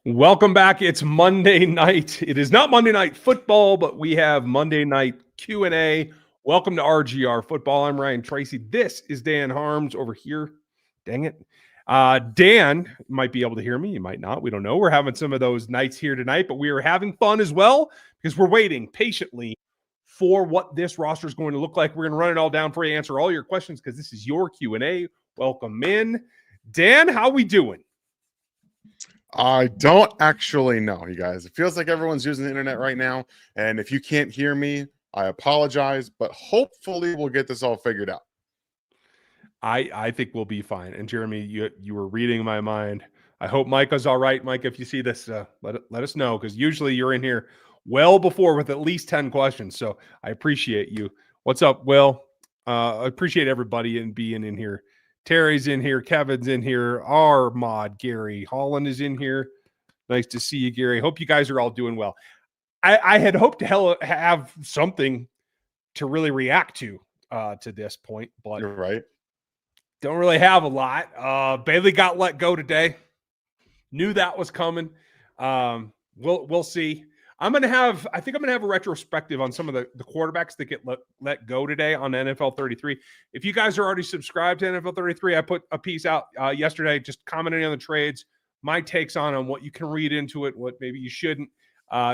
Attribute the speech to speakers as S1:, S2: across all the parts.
S1: Welcome back. It's Monday night. It is not Monday Night Football, but we have Monday Night Q&A. Welcome to RGR Football. I'm Ryan Tracy. This is Dan Harms over here. Dang it. Dan might be able to hear me. You might not. We don't know. We're having some of those nights here tonight, but we are having fun as well because we're waiting patiently for what this roster is going to look like. We're going to run it all down for you, answer all your questions because this is your Q&A. Welcome in. Dan, how we doing?
S2: I don't actually know, you guys. It feels like everyone's using the internet right now. And if you can't hear me, I apologize, but hopefully we'll get this all figured out.
S1: I think we'll be fine. And Jeremy, you were reading my mind. I hope Micah's all right. Mike, if you see this, let us know, because usually you're in here well before with at least 10 questions. So I appreciate you. What's up, Will? I appreciate everybody and being in here. Terry's in here. Kevin's in here. Our mod, Gary Holland, is in here. Nice to see you, Gary. Hope you guys are all doing well. I had hoped to have something to really react to this point, but
S2: You're right.
S1: Don't really have a lot. Bailey got let go today. Knew that was coming. We'll see. I think I'm gonna have a retrospective on some of the quarterbacks that get let go today on NFL 33. If you guys are already subscribed to NFL 33, I put a piece out yesterday just commenting on the trades, my takes on what you can read into it, what maybe you shouldn't.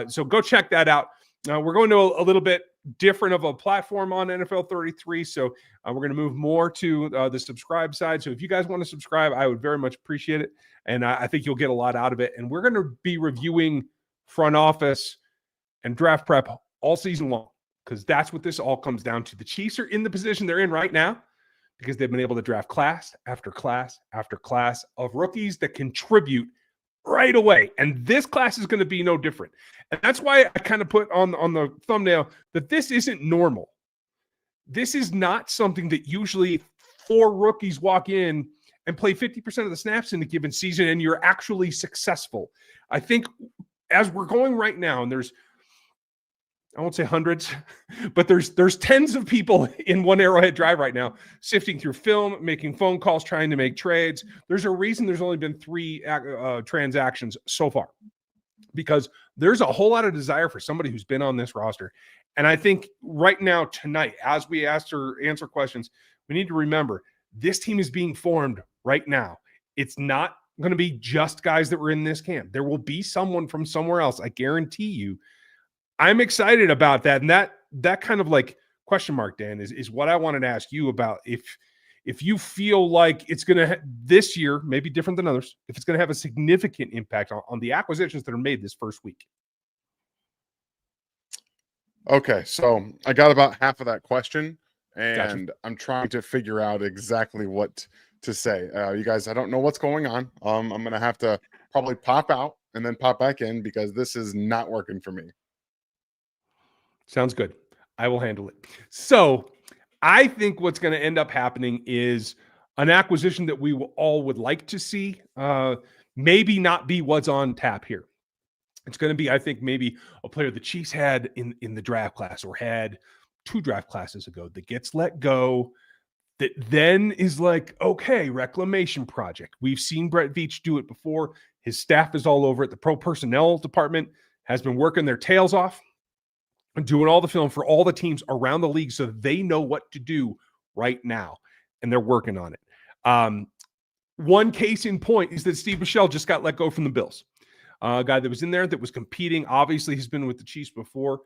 S1: So go check that out. We're going to a little bit different of a platform on NFL 33, so we're going to move more to the subscribe side. So if you guys want to subscribe, I would very much appreciate it, and I think you'll get a lot out of it. And we're going to be reviewing front office and draft prep all season long, because that's what this all comes down to. The Chiefs are in the position they're in right now because they've been able to draft class after class after class of rookies that contribute right away. And this class is going to be no different. And that's why I kind of put on the thumbnail that this isn't normal. This is not something that usually 4 rookies walk in and play 50% of the snaps in a given season and you're actually successful. I think as we're going right now, and I won't say hundreds, but there's tens of people in one Arrowhead Drive right now sifting through film, making phone calls, trying to make trades. There's a reason there's only been 3 transactions so far, because there's a whole lot of desire for somebody who's been on this roster. And I think right now, tonight, as we answer questions, we need to remember this team is being formed right now. It's not going to be just guys that were in this camp. There will be someone from somewhere else, I guarantee you. I'm excited about that. And that kind of like question mark, Dan, is what I wanted to ask you about. If you feel like it's going to, this year, maybe different than others, if it's going to have a significant impact on the acquisitions that are made this first week.
S2: Okay, so I got about half of that question, and
S1: Gotcha.
S2: I'm trying to figure out exactly what to say. You guys, I don't know what's going on. I'm going to have to probably pop out and then pop back in because this is not working for me.
S1: Sounds good. I will handle it. So I think what's going to end up happening is an acquisition that we all would like to see, maybe not be what's on tap here. It's going to be, I think, maybe a player the Chiefs had in the draft class or had 2 draft classes ago that gets let go, that then is like, okay, reclamation project. We've seen Brett Veach do it before. His staff is all over it. The pro personnel department has been working their tails off and doing all the film for all the teams around the league so they know what to do right now, and they're working on it. One case in point is that Steve Michelle just got let go from the Bills. A guy that was in there that was competing. Obviously, he's been with the Chiefs before.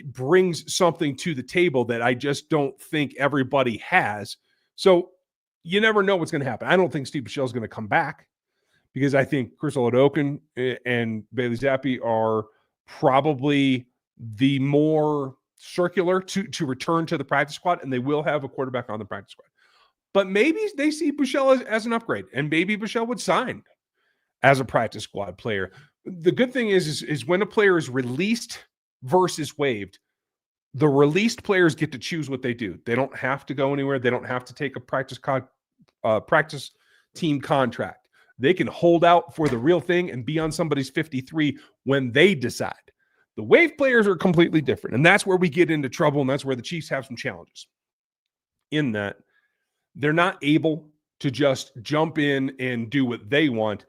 S1: Brings something to the table that I just don't think everybody has. So you never know what's going to happen. I don't think Steve Michelle is going to come back because I think Chris Oladokun and Bailey Zappi are probably the more circular to return to the practice squad, and they will have a quarterback on the practice squad. But maybe they see Michelle as an upgrade, and maybe Michelle would sign as a practice squad player. The good thing is when a player is released versus waived, the released players get to choose what they do. They don't have to go anywhere. They don't have to take a practice team contract. They can hold out for the real thing and be on somebody's 53 when they decide. The wave players are completely different, and that's where we get into trouble, and that's where the Chiefs have some challenges in that they're not able to just jump in and do what they want.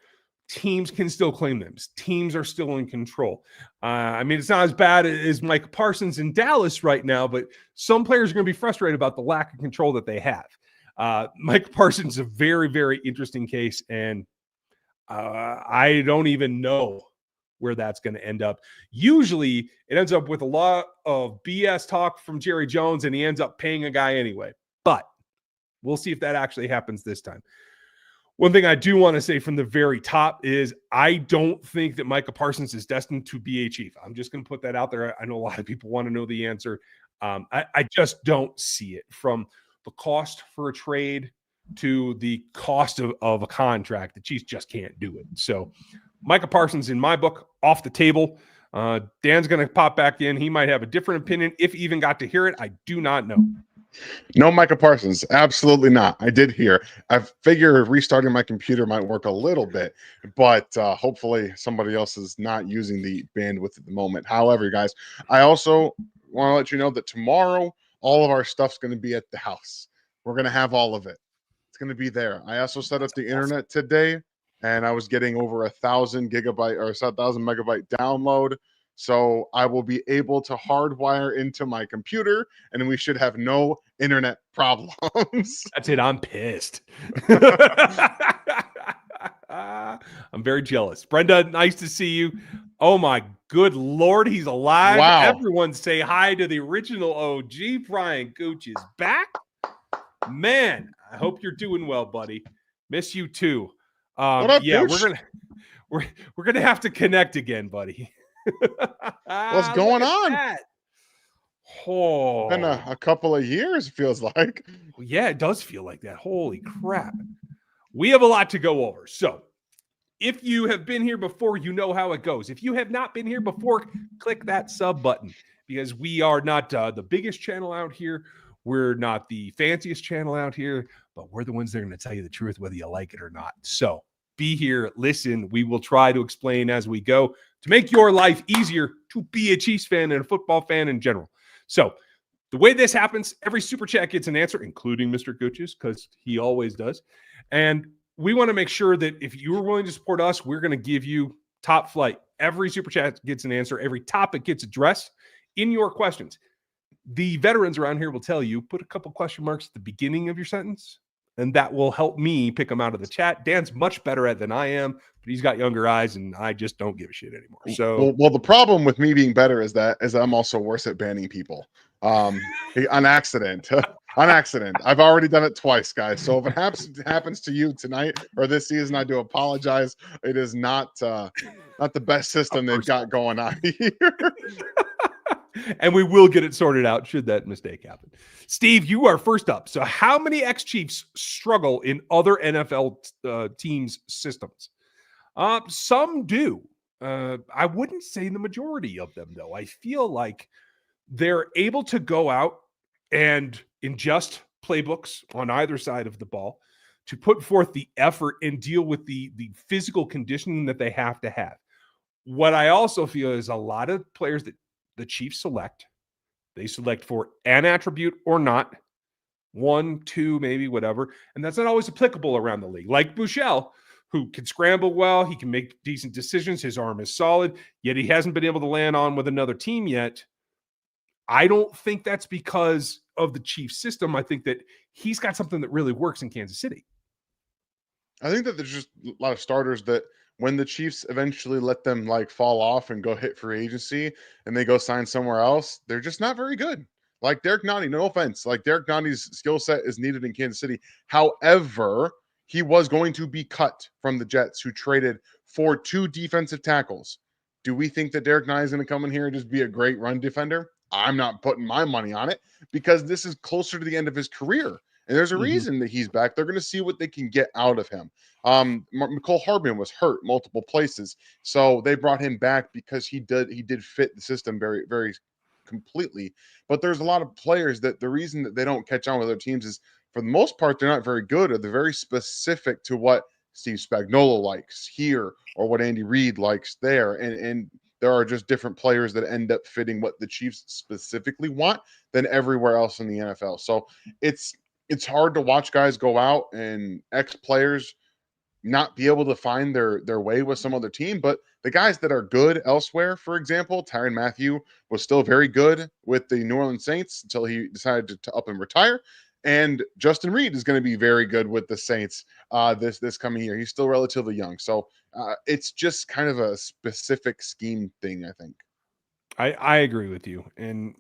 S1: teams can still claim them. Teams are still in control. I mean, it's not as bad as Mike Parsons in Dallas right now, but some players are going to be frustrated about the lack of control that they have. Mike Parsons is a very, very interesting case, and I don't even know where that's going to end up. Usually it ends up with a lot of BS talk from Jerry Jones, and he ends up paying a guy anyway. But we'll see if that actually happens this time. One thing I do want to say from the very top is I don't think that Micah Parsons is destined to be a Chief. I'm just going to put that out there. I know a lot of people want to know the answer. I just don't see it, from the cost for a trade to the cost of a contract. The Chiefs just can't do it. So Micah Parsons, in my book, off the table. Dan's going to pop back in. He might have a different opinion, if he even got to hear it. I do not know.
S2: No Micah Parsons, absolutely not. I did hear. I figure restarting my computer might work a little bit, but hopefully somebody else is not using the bandwidth at the moment. However, guys, I also want to let you know that tomorrow all of our stuff's going to be at the house. We're going to have all of it. It's going to be there. I also set up the internet today, and I was getting over 1,000 gigabyte or 1,000 megabyte download. So I will be able to hardwire into my computer, and we should have no internet problems.
S1: That's it. I'm pissed. I'm very jealous. Brenda, nice to see you. Oh my good Lord, he's alive.
S2: Wow.
S1: Everyone say hi to the original OG. Brian Gooch is back. Man, I hope you're doing well, buddy. Miss you too.
S2: What up,
S1: yeah,
S2: Gooch?
S1: we're gonna have to connect again, buddy.
S2: What's going on?
S1: That. Oh,
S2: Been a couple of years, feels like.
S1: Yeah, it does feel like that. Holy crap. We have a lot to go over. So if you have been here before, you know how it goes. If you have not been here before, click that sub button, because we are not the biggest channel out here. We're not the fanciest channel out here, but we're the ones that are going to tell you the truth, whether you like it or not. So be here, listen. We will try to explain as we go to make your life easier to be a Chiefs fan and a football fan in general. So the way this happens, every super chat gets an answer, including Mr. Gooch's, because he always does. And we want to make sure that if you're willing to support us, we're going to give you top flight. Every super chat gets an answer. Every topic gets addressed in your questions. The veterans around here will tell you, put a couple question marks at the beginning of your sentence, and that will help me pick them out of the chat. Dan's much better at it than I am, but he's got younger eyes, and I just don't give a shit anymore. So,
S2: well, the problem with me being better is I'm also worse at banning people. On accident. On accident. I've already done it twice, guys. So if it happens to you tonight or this season, I do apologize. It is not the best system they've got going on here.
S1: And we will get it sorted out should that mistake happen. Steve, you are first up. So how many ex-Chiefs struggle in other NFL teams' systems? Some do. I wouldn't say the majority of them, though. I feel like they're able to go out and ingest playbooks on either side of the ball to put forth the effort and deal with the physical conditioning that they have to have. What I also feel is a lot of players that the Chiefs select, they select for an attribute or not, 1, 2, maybe whatever. And that's not always applicable around the league. Like Buechele, who can scramble well, he can make decent decisions, his arm is solid, yet he hasn't been able to land on with another team yet. I don't think that's because of the Chiefs system. I think that he's got something that really works in Kansas City.
S2: I think that there's just a lot of starters that when the Chiefs eventually let them fall off and go hit free agency and they go sign somewhere else, they're just not very good. Like Derek Nottie, no offense. Like Derek Nottie's skill set is needed in Kansas City. However, he was going to be cut from the Jets, who traded for 2 defensive tackles. Do we think that Derek Nottie is going to come in here and just be a great run defender? I'm not putting my money on it, because this is closer to the end of his career. And there's a reason that he's back. They're going to see what they can get out of him. Mecole Hardman was hurt multiple places, so they brought him back because he did fit the system very, very completely. But there's a lot of players that the reason that they don't catch on with other teams is, for the most part, they're not very good, or they're very specific to what Steve Spagnuolo likes here or what Andy Reid likes there. And there are just different players that end up fitting what the Chiefs specifically want than everywhere else in the NFL. So it's hard to watch guys go out and ex-players not be able to find their way with some other team. But the guys that are good elsewhere, for example, Tyrann Mathieu was still very good with the New Orleans Saints until he decided to up and retire. And Justin Reed is going to be very good with the Saints this coming year. He's still relatively young, so it's just kind of a specific scheme thing, I think.
S1: I agree with you, and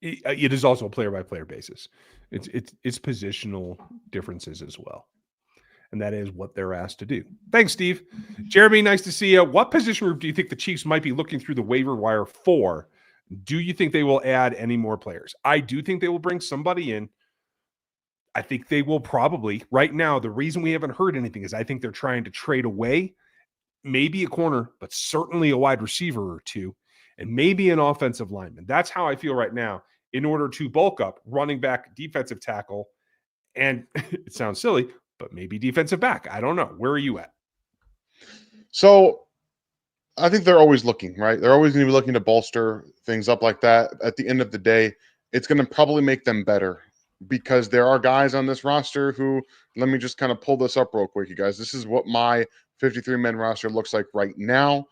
S1: it is also a player by player basis. It's positional differences as well, and that is what they're asked to do. Thanks, Steve. Jeremy, nice to see you. What position group do you think the Chiefs might be looking through the waiver wire for? Do you think they will add any more players? I do think they will bring somebody in. I think they will probably right now. The reason we haven't heard anything is I think they're trying to trade away maybe a corner, but certainly a wide receiver or two, and maybe an offensive lineman. That's how I feel right now in order to bulk up running back, defensive tackle, and it sounds silly, but maybe defensive back. I don't know. Where are you at?
S2: So I think they're always looking, right? They're always going to be looking to bolster things up like that. At the end of the day, it's going to probably make them better because there are guys on this roster who, let me just kind of pull this up real quick, you guys. This is what my 53-man roster looks like right now.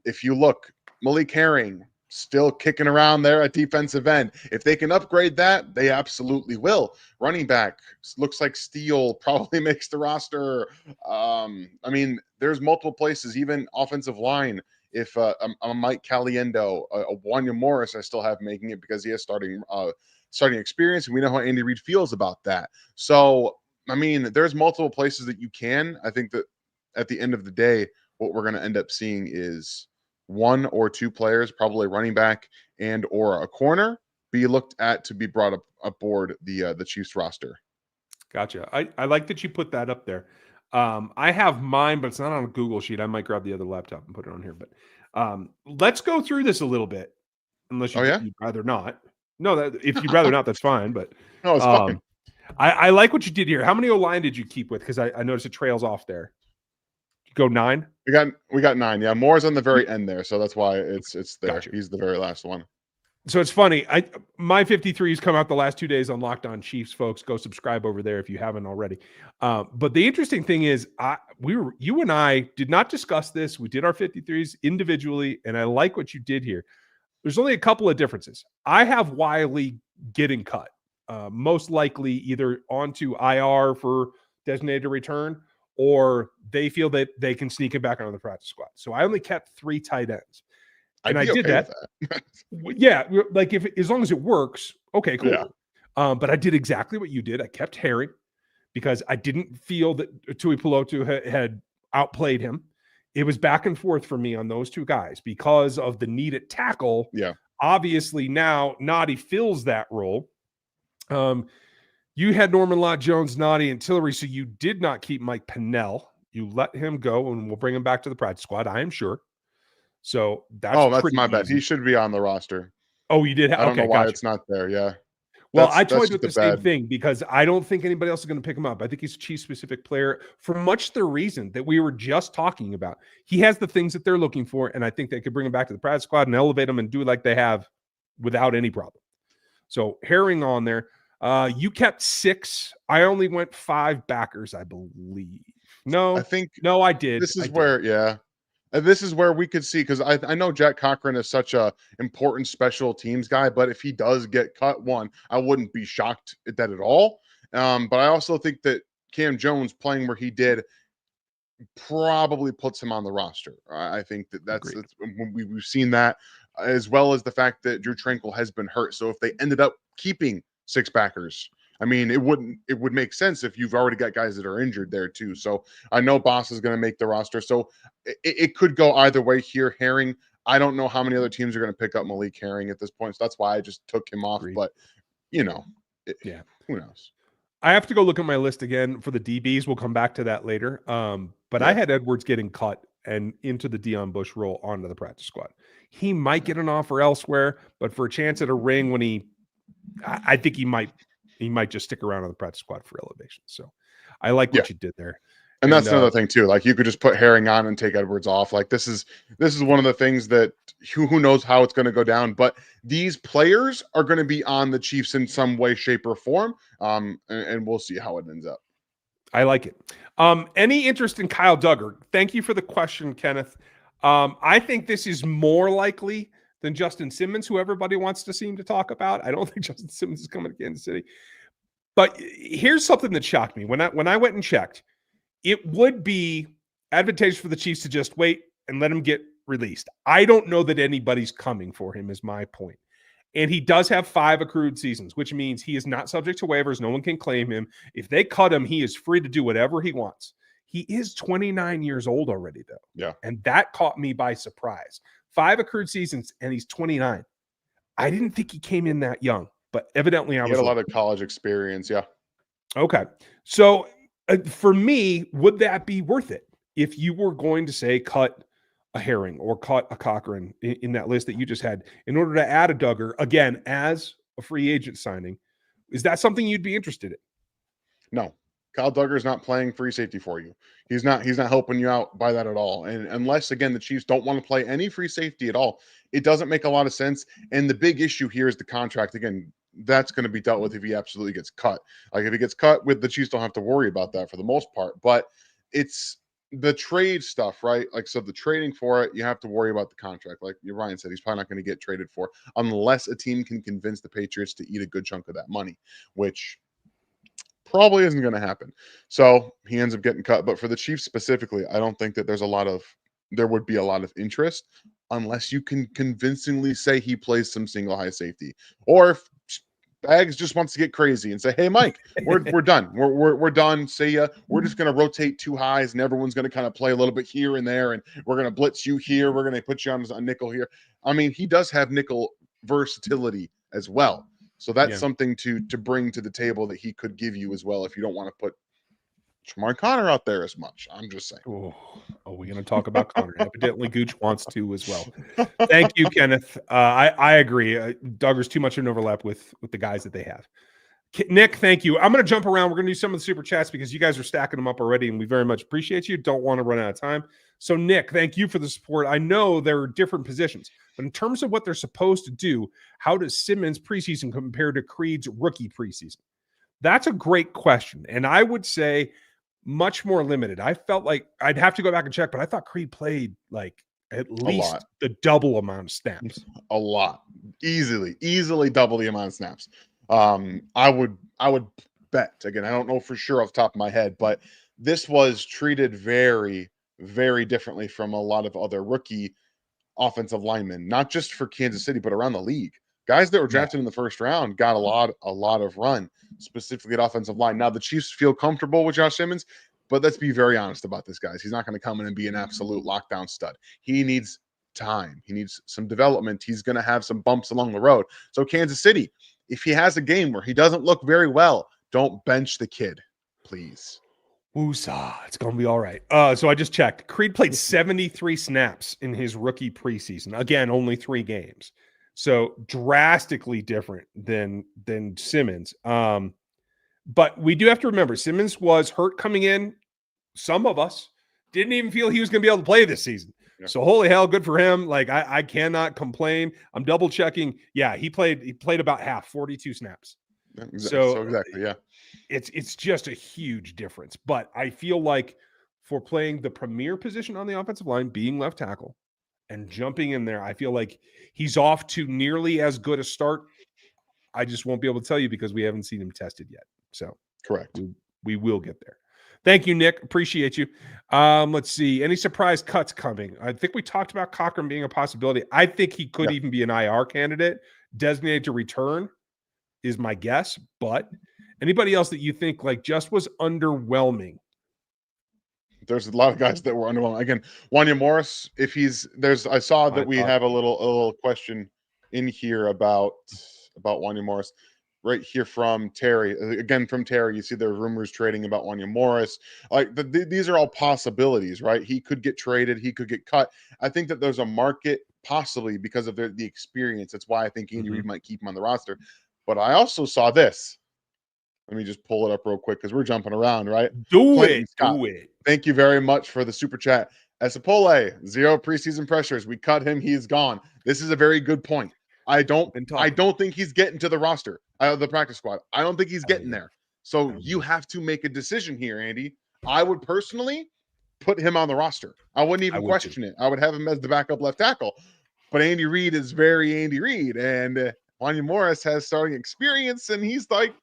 S2: If you look, Malik Herring still kicking around there at defensive end. If they can upgrade that, they absolutely will. Running back looks like Steele probably makes the roster. I mean, there's multiple places, even offensive line. If I'm Mike Caliendo, Wanya Morris, I still have making it because he has starting experience, and we know how Andy Reid feels about that. So, I mean, there's multiple places that you can. I think that at the end of the day, what we're going to end up seeing is one or two players, probably running back and or a corner, be looked at to be brought up aboard the Chiefs roster.
S1: Gotcha. I like that you put that up there. I have mine, but it's not on a Google sheet. I might grab the other laptop and put it on here. But let's go through this a little bit, unless
S2: Oh, yeah?
S1: you'd rather not. No, if you'd rather not, that's fine. But
S2: No, it's fine.
S1: I like what you did here. How many O-line did you keep with? Because I noticed it trails off there. You go 9?
S2: We got 9. Yeah, Moore's on the very end there, so that's why it's there.
S1: Gotcha.
S2: He's the very last one.
S1: So it's funny. My 53s come out the last 2 days on Locked On Chiefs, folks. Go subscribe over there if you haven't already. But the interesting thing is, you and I did not discuss this. We did our 53s individually, and I like what you did here. There's only a couple of differences. I have Wiley getting cut, most likely either onto IR for designated return, or they feel that they can sneak it back onto the practice squad. So I only kept 3 tight ends. And I did that. Yeah, like as long as it works, okay, cool.
S2: Yeah.
S1: But I did exactly what you did. I kept Herring because I didn't feel that Tui Pelotu had outplayed him. It was back and forth for me on those two guys because of the need at tackle.
S2: Yeah.
S1: Obviously now Noddy fills that role. You had Norman Lott, Jones, Noddy, and Tillery, so you did not keep Mike Pennell. You let him go, and we'll bring him back to the practice squad, I am sure. So that's
S2: my bad.
S1: easy.
S2: He should be on the roster.
S1: Oh, you did?
S2: I don't know why it's not there. Yeah.
S1: Well, I toyed with the same thing because I don't think anybody else is going to pick him up. I think he's a Chiefs-specific player for much the reason that we were just talking about. He has the things that they're looking for, and I think they could bring him back to the practice squad and elevate him and do like they have without any problem. So Herring on there. You kept 6. I only went 5 backers, I believe. No, I did.
S2: This is this is where we could see, because I know Jack Cochran is such a important special teams guy, but if he does get cut, I wouldn't be shocked at that at all. But I also think that Cam Jones playing where he did probably puts him on the roster. I think that's we've seen that, as well as the fact that Drew Tranquil has been hurt. So if they ended up keeping 6 backers, I mean, it would make sense if you've already got guys that are injured there too. So I know Boss is going to make the roster. So it could go either way here. Herring, I don't know how many other teams are going to pick up Malik Herring at this point. So that's why I just took him off. But, who knows?
S1: I have to go look at my list again for the DBs. We'll come back to that later. But I had Edwards getting cut and into the Deion Bush role onto the practice squad. He might get an offer elsewhere, but for a chance at a ring I think he might just stick around on the practice squad for elevation. So I like what you did there.
S2: And that's another thing too. Like, you could just put Herring on and take Edwards off. Like, this is one of the things that who knows how it's going to go down, but these players are going to be on the Chiefs in some way, shape, or form. And we'll see how it ends up.
S1: I like it. Any interest in Kyle Duggar? Thank you for the question, Kenneth. I think this is more likely than Justin Simmons, who everybody wants to seem to talk about. I don't think Justin Simmons is coming to Kansas City. But here's something that shocked me. When I went and checked, it would be advantageous for the Chiefs to just wait and let him get released. I don't know that anybody's coming for him, is my point. And he does have 5 accrued seasons, which means he is not subject to waivers. No one can claim him. If they cut him, he is free to do whatever he wants. He is 29 years old already, though.
S2: Yeah.
S1: And that caught me by surprise. 5 accrued seasons, and he's 29. I didn't think he came in that young, but evidently I
S2: He
S1: was
S2: had a lot of college experience. Yeah.
S1: Okay. So for me, would that be worth it if you were going to say cut a Herring or cut a Cochran in that list that you just had in order to add a Duggar again as a free agent signing? Is that something you'd be interested in?
S2: No. Kyle Duggar is not playing free safety for you. He's not helping you out by that at all. And unless again the Chiefs don't want to play any free safety at all, it doesn't make a lot of sense. And the big issue here is the contract. Again, that's going to be dealt with if he absolutely gets cut. Like if he gets cut, with the Chiefs don't have to worry about that for the most part. But it's the trade stuff, right? Like so the trading for it, you have to worry about the contract. Like Ryan said, he's probably not going to get traded for unless a team can convince the Patriots to eat a good chunk of that money, which probably isn't going to happen. So he ends up getting cut. But for the Chiefs specifically, I don't think that there would be a lot of interest unless you can convincingly say he plays some single high safety. Or if Bags just wants to get crazy and say, hey, Mike, we're done. We're done. See ya. We're just going to rotate 2 highs and everyone's going to kind of play a little bit here and there. And we're going to blitz you here. We're going to put you on a nickel here. I mean, he does have nickel versatility as well. So that's something to bring to the table that he could give you as well if you don't want to put Jamar Connor out there as much. I'm just saying.
S1: Oh, we're going to talk about Connor. Evidently, Gooch wants to as well. Thank you, Kenneth. I agree. Duggar's too much an overlap with the guys that they have. Nick, thank you. I'm going to jump around. We're going to do some of the super chats because you guys are stacking them up already, and we very much appreciate you. Don't want to run out of time. So, Nick, thank you for the support. I know there are different positions, but in terms of what they're supposed to do, how does Simmons preseason compare to Creed's rookie preseason? That's a great question. And I would say much more limited. I felt like I'd have to go back and check, but I thought Creed played like at least the double amount of snaps.
S2: A lot. Easily double the amount of snaps. I would bet, again, I don't know for sure off the top of my head, but this was treated very, very differently from a lot of other rookie offensive linemen, not just for Kansas City, but around the league. Guys that were drafted in the first round got a lot of run, specifically at offensive line. Now the Chiefs feel comfortable with Josh Simmons, but let's be very honest about this, guys. He's not going to come in and be an absolute lockdown stud. He needs time. He needs some development. He's going to have some bumps along the road. So Kansas City, if he has a game where he doesn't look very well, don't bench the kid, please.
S1: Woosah, it's going to be all right. So I just checked. Creed played 73 snaps in his rookie preseason. Again, only 3 games. So drastically different than Simmons. But we do have to remember Simmons was hurt coming in. Some of us didn't even feel he was going to be able to play this season. Yeah. So holy hell, good for him. Like I cannot complain. I'm double checking. Yeah, he played about half, 42 snaps.
S2: So exactly, yeah.
S1: It's just a huge difference. But I feel like for playing the premier position on the offensive line, being left tackle, and jumping in there, I feel like he's off to nearly as good a start. I just won't be able to tell you because we haven't seen him tested yet. So
S2: correct.
S1: We will get there. Thank you, Nick. Appreciate you. Let's see. Any surprise cuts coming? I think we talked about Cochran being a possibility. I think he could even be an IR candidate. Designated to return is my guess. But anybody else that you think like just was underwhelming?
S2: There's a lot of guys that were underwhelming. Again, Wanya Morris, I saw that we have a little question in here about Wanya Morris right here from Terry. Again, from Terry, you see there are rumors trading about Wanya Morris. Like these are all possibilities, right? He could get traded. He could get cut. I think that there's a market possibly because of the experience. That's why I think Andy Reid might keep him on the roster. But I also saw this. Let me just pull it up real quick because we're jumping around, right?
S1: Do it.
S2: Thank you very much for the super chat. Esapole, 0 preseason pressures. We cut him. He's gone. This is a very good point. I don't think he's getting to the roster, the practice squad. I don't think he's getting there. So you have to make a decision here, Andy. I would personally put him on the roster. I wouldn't even question it. I would have him as the backup left tackle. But Andy Reid is very Andy Reid, and Wanya Morris has starting experience, and he's like,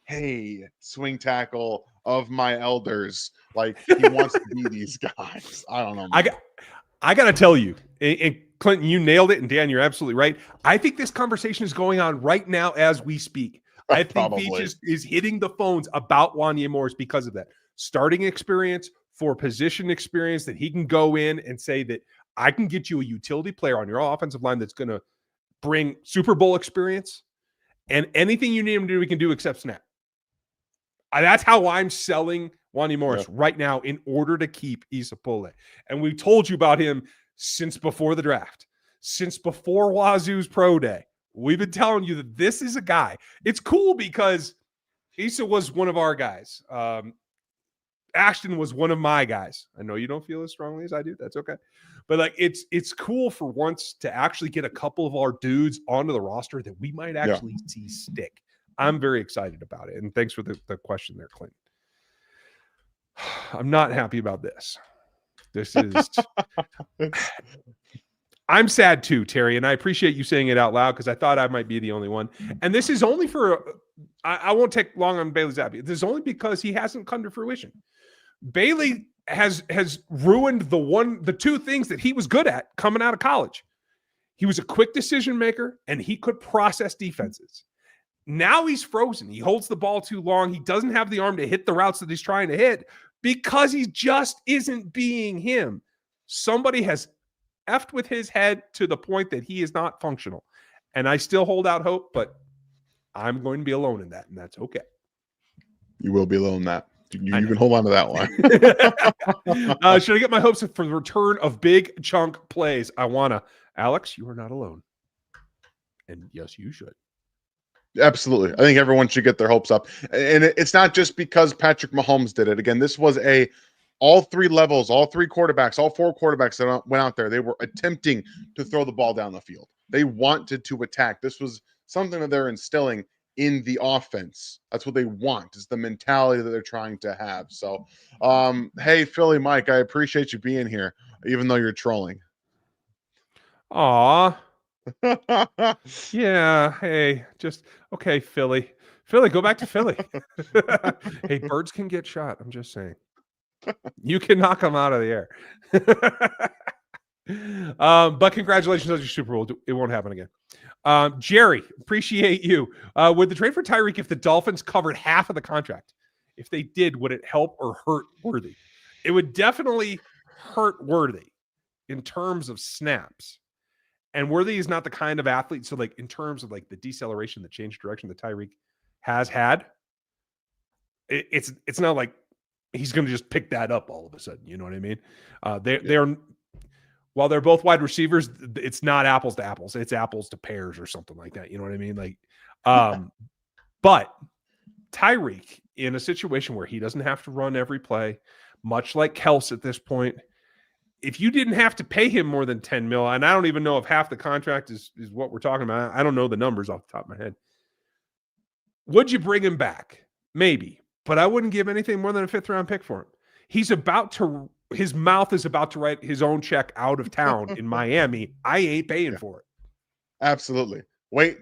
S2: hey, swing tackle of my elders. Like, he wants to be these guys. I don't know, man.
S1: I got to tell you, and Clinton, you nailed it, and Dan, you're absolutely right. I think this conversation is going on right now as we speak. I think Veach is hitting the phones about Wanya Morris because of that. Starting experience, for position experience, that he can go in and say that I can get you a utility player on your offensive line that's going to bring Super Bowl experience, and anything you need him to do, we can do except snap. That's how I'm selling Wanya Morris right now in order to keep Isapole. And we told you about him since before the draft, since before Wazoo's pro day. We've been telling you that this is a guy. It's cool because Issa was one of our guys. Ashton was one of my guys. I know you don't feel as strongly as I do. That's okay. But like, it's cool for once to actually get a couple of our dudes onto the roster that we might actually see stick. I'm very excited about it. And thanks for the question there, Clinton. I'm not happy about this. This is... I'm sad too, Terry, and I appreciate you saying it out loud because I thought I might be the only one. And this is only for... I won't take long on Bailey Zappi. This is only because he hasn't come to fruition. Bailey has ruined the two things that he was good at coming out of college. He was a quick decision maker, and he could process defenses. Now he's frozen. He holds the ball too long. He doesn't have the arm to hit the routes that he's trying to hit because he just isn't being him. Somebody has effed with his head to the point that he is not functional. And I still hold out hope, but I'm going to be alone in that, and that's okay.
S2: You will be alone in that. You can hold on to that one.
S1: Should I get my hopes for the return of big chunk plays? I want to. Alex, you are not alone. And yes, you should.
S2: Absolutely. I think everyone should get their hopes up. And it's not just because Patrick Mahomes did it. Again, this was all three levels, all three quarterbacks, all four quarterbacks that went out there. They were attempting to throw the ball down the field. They wanted to attack. This was something that they're instilling in the offense. That's what they want, is the mentality that they're trying to have. So, hey, Philly Mike, I appreciate you being here, even though you're trolling.
S1: Aw. Yeah. Hey, just okay, Philly. Philly, go back to Philly. Hey, birds can get shot. I'm just saying. You can knock them out of the air. But congratulations on your Super Bowl. It won't happen again. Jerry, appreciate you. Would the trade for Tyreek, if the Dolphins covered half of the contract, if they did, would it help or hurt Worthy? It would definitely hurt Worthy in terms of snaps. And Worthy is not the kind of athlete. So, like, in terms of like the deceleration, the change of direction that Tyreek has had, it's not like he's going to just pick that up all of a sudden. You know what I mean? They're while they're both wide receivers, it's not apples to apples. It's apples to pears or something like that. You know what I mean? Like, but Tyreek, in a situation where he doesn't have to run every play, much like Kels at this point, if you didn't have to pay him more than $10 million, and I don't even know if half the contract is what we're talking about. I don't know the numbers off the top of my head. Would you bring him back? Maybe, but I wouldn't give anything more than a 5th-round pick for him. His mouth is about to write his own check out of town in Miami. I ain't paying for it.
S2: Absolutely.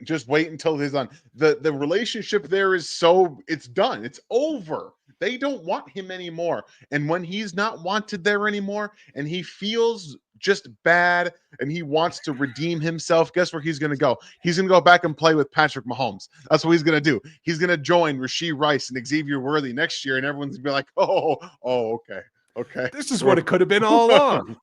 S2: Just wait until he's done. The relationship there is it's done. It's over. They don't want him anymore. And when he's not wanted there anymore and he feels just bad and he wants to redeem himself, guess where he's going to go? He's going to go back and play with Patrick Mahomes. That's what he's going to do. He's going to join Rashee Rice and Xavier Worthy next year, and everyone's going to be like, oh, okay. Okay.
S1: This is what it could have been all along.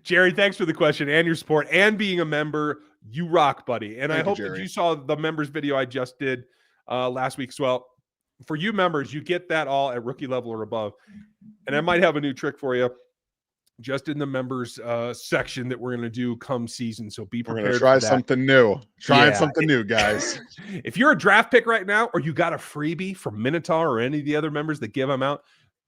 S1: Jerry, thanks for the question and your support and being a member. You rock, buddy. And I hope that you saw the members video I just did last week as well. For you members, you get that all at rookie level or above. And I might have a new trick for you just in the members section that we're going to do come season. So be prepared.
S2: We're going to try something new. Something new, guys.
S1: If you're a draft pick right now, or you got a freebie from Minotaur or any of the other members that give them out,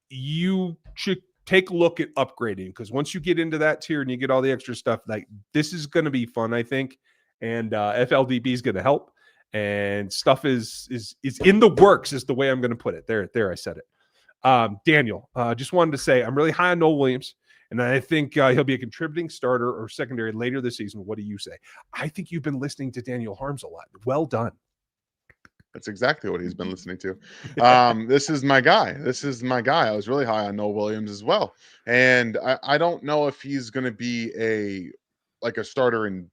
S1: you should take a look at upgrading, because once you get into that tier and you get all the extra stuff, like, this is going to be fun, I think. And FLDB is going to help. and stuff is in the works. Is the way I'm going to put it. There, I said it. Daniel, just wanted to say I'm really high on Noel Williams, and I think he'll be a contributing starter or secondary later this season. What do you say? I think you've been listening to Daniel Harms a lot. Well done.
S2: That's exactly what he's been listening to. This is my guy. This is my guy. I was really high on Noel Williams as well. And I don't know if he's going to be a starter in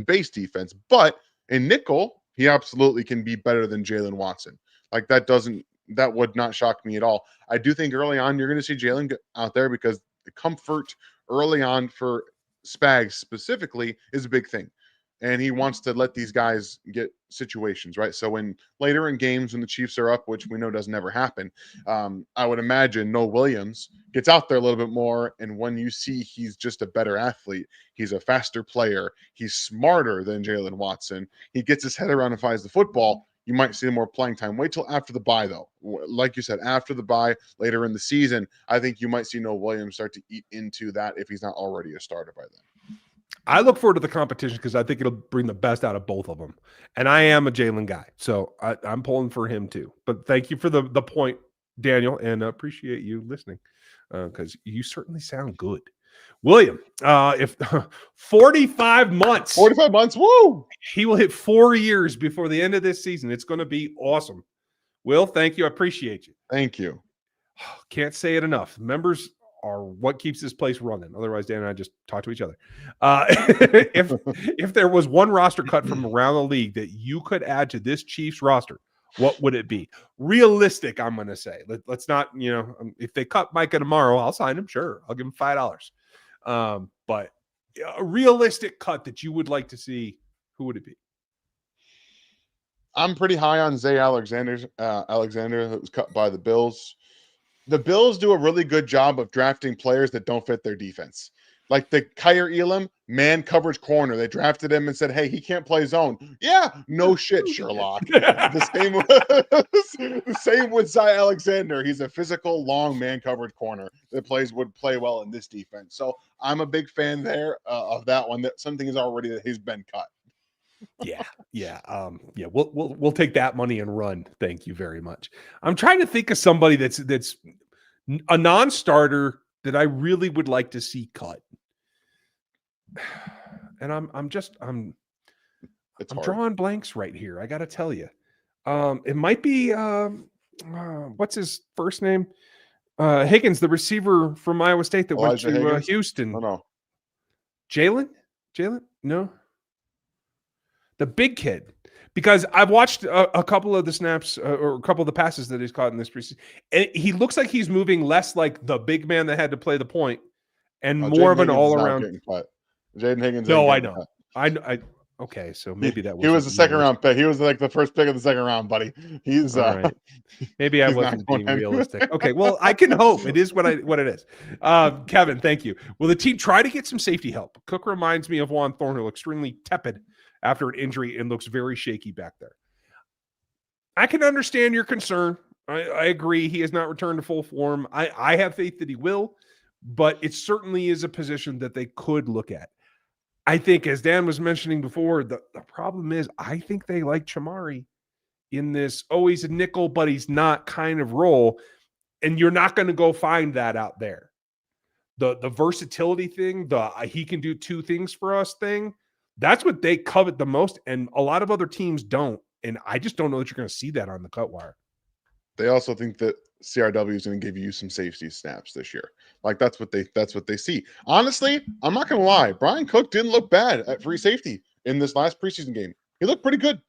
S2: base defense, but in nickel, he absolutely can be better than Jalen Watson. Like that would not shock me at all. I do think early on you're going to see Jalen out there because the comfort early on for Spags specifically is a big thing. And he wants to let these guys get situations, right? So when later in games when the Chiefs are up, which we know doesn't ever happen, I would imagine Noel Williams gets out there a little bit more. And when you see he's just a better athlete, he's a faster player, he's smarter than Jalen Watson, he gets his head around and finds the football, you might see more playing time. Wait till after the bye, though. Like you said, after the bye, later in the season, I think you might see Noel Williams start to eat into that if he's not already a starter by then.
S1: I look forward to the competition because I think it'll bring the best out of both of them. And I am a Jalen guy, so I'm pulling for him too. But thank you for the point, Daniel, and appreciate you listening because you certainly sound good. William, if 45 months,
S2: woo!
S1: He will hit 4 years before the end of this season. It's going to be awesome. Will, thank you. I appreciate you.
S2: Thank you.
S1: Can't say it enough. Members are what keeps this place running. Otherwise, Dan and I just talk to each other. If there was one roster cut from around the league that you could add to this Chiefs roster, what would it be? Realistic, I'm going to say. Let's not, if they cut Micah tomorrow, I'll sign him. Sure, I'll give him $5. But a realistic cut that you would like to see, who would it be?
S2: I'm pretty high on Zay Alexander that was cut by the Bills. The Bills do a really good job of drafting players that don't fit their defense. Like the Kyer Elam, man coverage corner. They drafted him and said, hey, he can't play zone. Yeah, no shit, Sherlock. The same with Zay Alexander. He's a physical, long man coverage corner that would play well in this defense. So I'm a big fan there of that one. That something is already that he's been cut.
S1: Yeah. We'll take that money and run. Thank you very much. I'm trying to think of somebody that's a non-starter that I really would like to see cut. And I'm drawing blanks right here. I got to tell you, it might be what's his first name? Higgins, the receiver from Iowa State that went to Houston.
S2: Oh, no.
S1: Jalen? No. The big kid, because I've watched a couple of the snaps or a couple of the passes that he's caught in this preseason, and he looks like he's moving less like the big man that had to play the point and more of an all-around.
S2: Jaden Higgins.
S1: No, I know. I okay, so maybe that was.
S2: He was the second round pick. He was like the first pick of the second round, buddy. He's
S1: all right. Maybe I wasn't being realistic. Okay, well, I can hope it is what it is. Kevin, thank you. Will the team try to get some safety help? Cook reminds me of Juan Thornhill, extremely tepid after an injury and looks very shaky back there. I can understand your concern. I agree. He has not returned to full form. I have faith that he will, but it certainly is a position that they could look at. I think, as Dan was mentioning before, the problem is I think they like Chamari in this, he's a nickel, but he's not kind of role. And you're not going to go find that out there. The versatility thing, he can do two things for us thing, that's what they covet the most, and a lot of other teams don't. And I just don't know that you're going to see that on the cut wire.
S2: They also think that CRW is going to give you some safety snaps this year. Like that's what they see. Honestly, I'm not going to lie. Brian Cook didn't look bad at free safety in this last preseason game. He looked pretty good.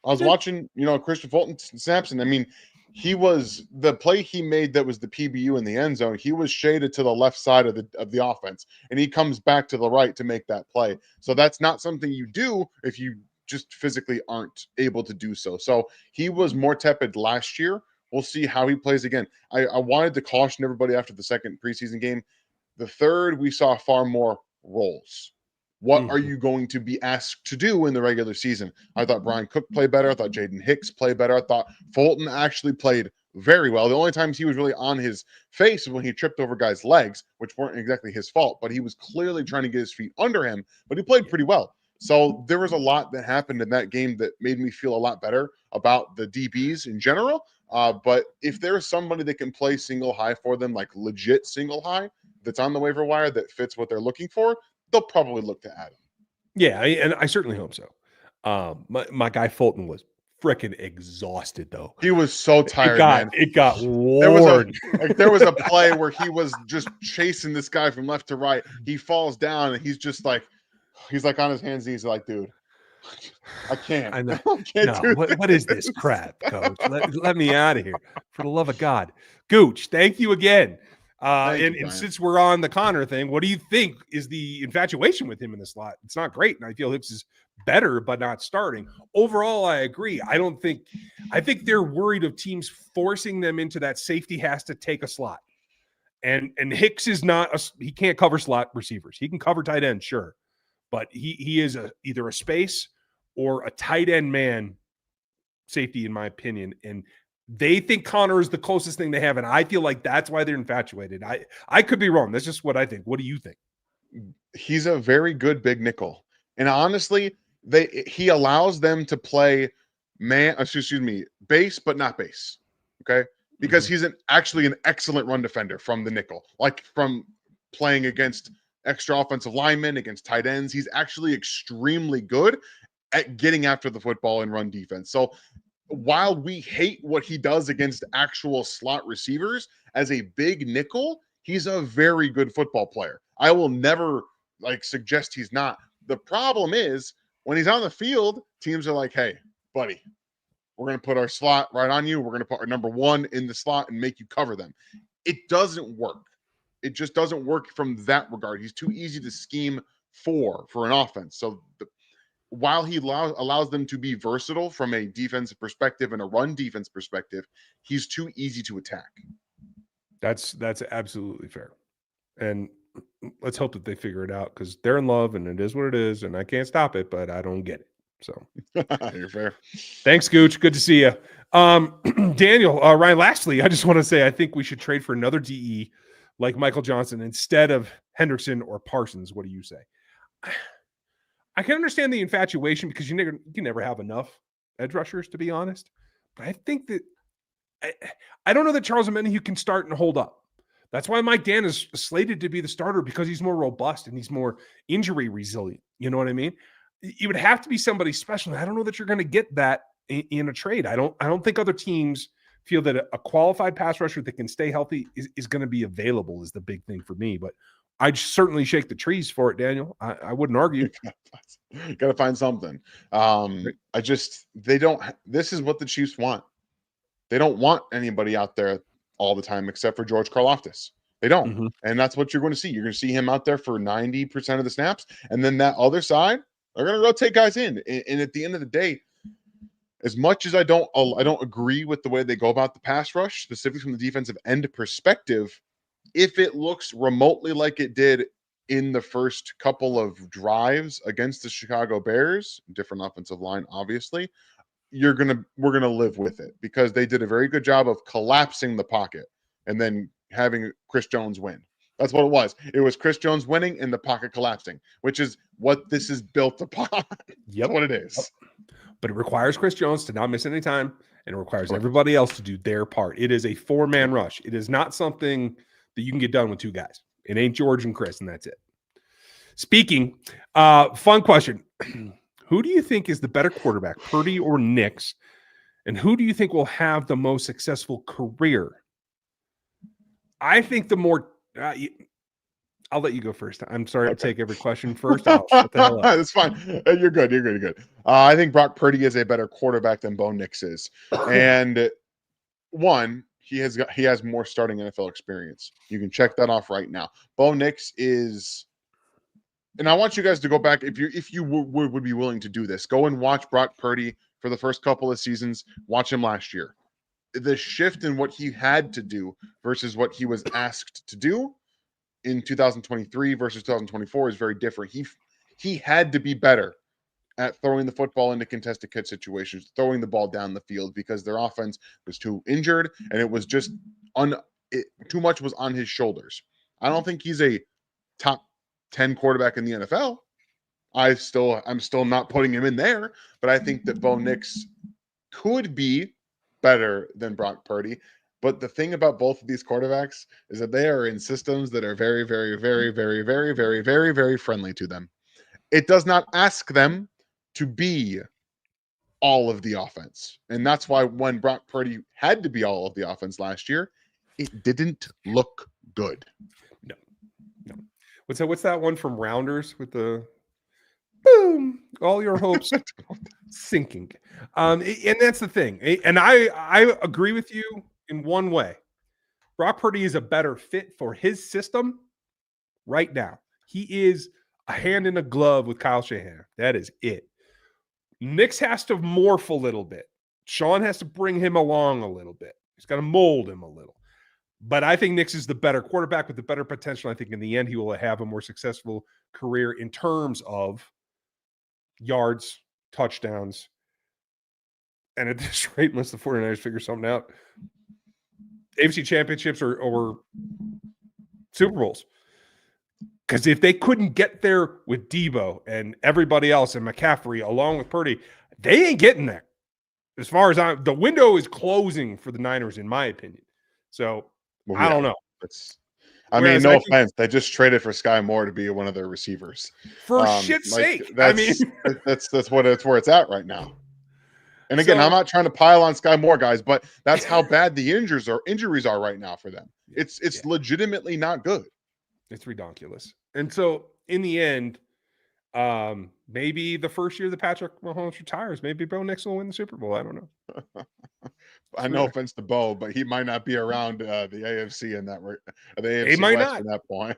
S2: I was watching, Christian Fulton snaps, and I mean, he was the play he made that was the PBU in the end zone. He was shaded to the left side of the offense, and he comes back to the right to make that play. So that's not something you do if you just physically aren't able to do so. So he was more tepid last year. We'll see how he plays again. I wanted to caution everybody after the second preseason game. The third, we saw far more roles. What are you going to be asked to do in the regular season? I thought Brian Cook played better. I thought Jaden Hicks played better. I thought Fulton actually played very well. The only times he was really on his face was when he tripped over guys' legs, which weren't exactly his fault, but he was clearly trying to get his feet under him, but he played pretty well. So there was a lot that happened in that game that made me feel a lot better about the DBs in general. But if there's somebody that can play single high for them, like legit single high, that's on the waiver wire that fits what they're looking for, they'll probably look to add him.
S1: Yeah, and I certainly hope so. My guy Fulton was freaking exhausted though.
S2: He was so tired, man.
S1: It got
S2: There was a
S1: worn.
S2: there was a play where he was just chasing this guy from left to right. He falls down and he's like on his hands and knees like, dude, I can't.
S1: I know.
S2: I can't
S1: No,
S2: do
S1: what is this crap, coach? Let me out of here. For the love of God. Gooch, thank you again.
S2: Thank you,
S1: And
S2: Brian.
S1: since we're on the Connor thing, what do you think is the infatuation with him in the slot? It's not great. And I feel Hicks is better, but not starting. Overall, I agree. I think they're worried of teams forcing them into that safety has to take a slot. And Hicks is not he can't cover slot receivers. He can cover tight end, sure. But he is either a space or a tight end man safety, in my opinion. And they think Connor is the closest thing they have. And I feel like that's why they're infatuated. I could be wrong. That's just what I think. What do you think?
S2: He's a very good big nickel. And honestly, he allows them to play base, but not base. Okay. Because he's actually an excellent run defender from the nickel, like from playing against extra offensive linemen, against tight ends. He's actually extremely good at getting after the football and run defense. So while we hate what he does against actual slot receivers, as a big nickel, he's a very good football player. I will never suggest he's not. The problem is when he's on the field, teams are like, hey, buddy, we're going to put our slot right on you. We're going to put our number one in the slot and make you cover them. It doesn't work. It just doesn't work from that regard. He's too easy to scheme for an offense. So while he allows them to be versatile from a defensive perspective and a run defense perspective, he's too easy to attack.
S1: That's absolutely fair. And let's hope that they figure it out because they're in love and it is what it is. And I can't stop it, but I don't get it. So
S2: you're fair.
S1: Thanks, Gooch. Good to see you. Daniel, Ryan, lastly, I just want to say I think we should trade for another DE like Michael Johnson instead of Hendrickson or Parsons. What do you say? I can understand the infatuation because you can never have enough edge rushers, to be honest. But I think that I don't know that Charles Omenihu can start and hold up. That's why Mike Dan is slated to be the starter because he's more robust and he's more injury resilient. You know what I mean? It would have to be somebody special. I don't know that you're going to get that in a trade. I don't think other teams feel that a qualified pass rusher that can stay healthy is going to be available is the big thing for me. But I'd certainly shake the trees for it, Daniel. I wouldn't argue.
S2: Got to find something. This is what the Chiefs want. They don't want anybody out there all the time except for George Karlaftis. They don't. Mm-hmm. And that's what you're going to see. You're going to see him out there for 90% of the snaps. And then that other side, they're going to rotate guys in. And at the end of the day, as much as I don't agree with the way they go about the pass rush, specifically from the defensive end perspective, if it looks remotely like it did in the first couple of drives against the Chicago Bears, different offensive line, obviously, we're gonna live with it because they did a very good job of collapsing the pocket and then having Chris Jones win. That's what it was. It was Chris Jones winning and the pocket collapsing, which is what this is built upon. That's what it is.
S1: Yep. But it requires Chris Jones to not miss any time, and it requires everybody else to do their part. It is a 4-man rush. It is not something that you can get done with 2 guys. It ain't George and Chris, and that's it. Speaking, fun question. Who do you think is the better quarterback, Purdy or Nix? And who do you think will have the most successful career? I think the more I'll let you go first. I'm sorry to take every question first. I'll shut the hell up.
S2: That's fine. You're good. You're good. I think Brock Purdy is a better quarterback than Bo Nix is. And one, he has more starting NFL experience. You can check that off right now. Bo Nix is, and I want you guys to go back if you would be willing to do this. Go and watch Brock Purdy for the first couple of seasons. Watch him last year. The shift in what he had to do versus what he was asked to do in 2023 versus 2024 is very different. He had to be better at throwing the football into contested catch situations, throwing the ball down the field because their offense was too injured and it was just too much was on his shoulders. I don't think he's a top 10 quarterback in the NFL, I'm still not putting him in there, but I think that Bo Nix could be better than Brock Purdy. But the thing about both of these quarterbacks is that they are in systems that are very, very, very, very, very, very, very, very friendly to them. It does not ask them to be all of the offense. And that's why when Brock Purdy had to be all of the offense last year, it didn't look good.
S1: No. What's that one from Rounders with the boom? All your hopes sinking. And that's the thing. And I agree with you in one way. Brock Purdy is a better fit for his system right now. He is a hand in a glove with Kyle Shanahan. That is it. Nix has to morph a little bit. Sean has to bring him along a little bit. He's got to mold him a little. But I think Nix is the better quarterback with the better potential. I think in the end, he will have a more successful career in terms of yards, touchdowns. And at this rate, unless the 49ers figure something out, AFC championships or Super Bowls. Because if they couldn't get there with Debo and everybody else and McCaffrey along with Purdy, they ain't getting there. As far as the window is closing for the Niners, in my opinion. So I don't know.
S2: Whereas no offense, they just traded for Sky Moore to be one of their receivers.
S1: For shit's sake.
S2: That's where it's at right now. And again, I'm not trying to pile on Sky Moore, guys, but that's how bad the injuries are right now for them. It's legitimately not good.
S1: It's ridiculous. And so in the end, maybe the first year that Patrick Mahomes retires, maybe Bo Nix will win the Super Bowl. I don't know.
S2: No offense to Bo, but he might not be around the AFC in that the AFC
S1: he might
S2: West
S1: not
S2: at that point.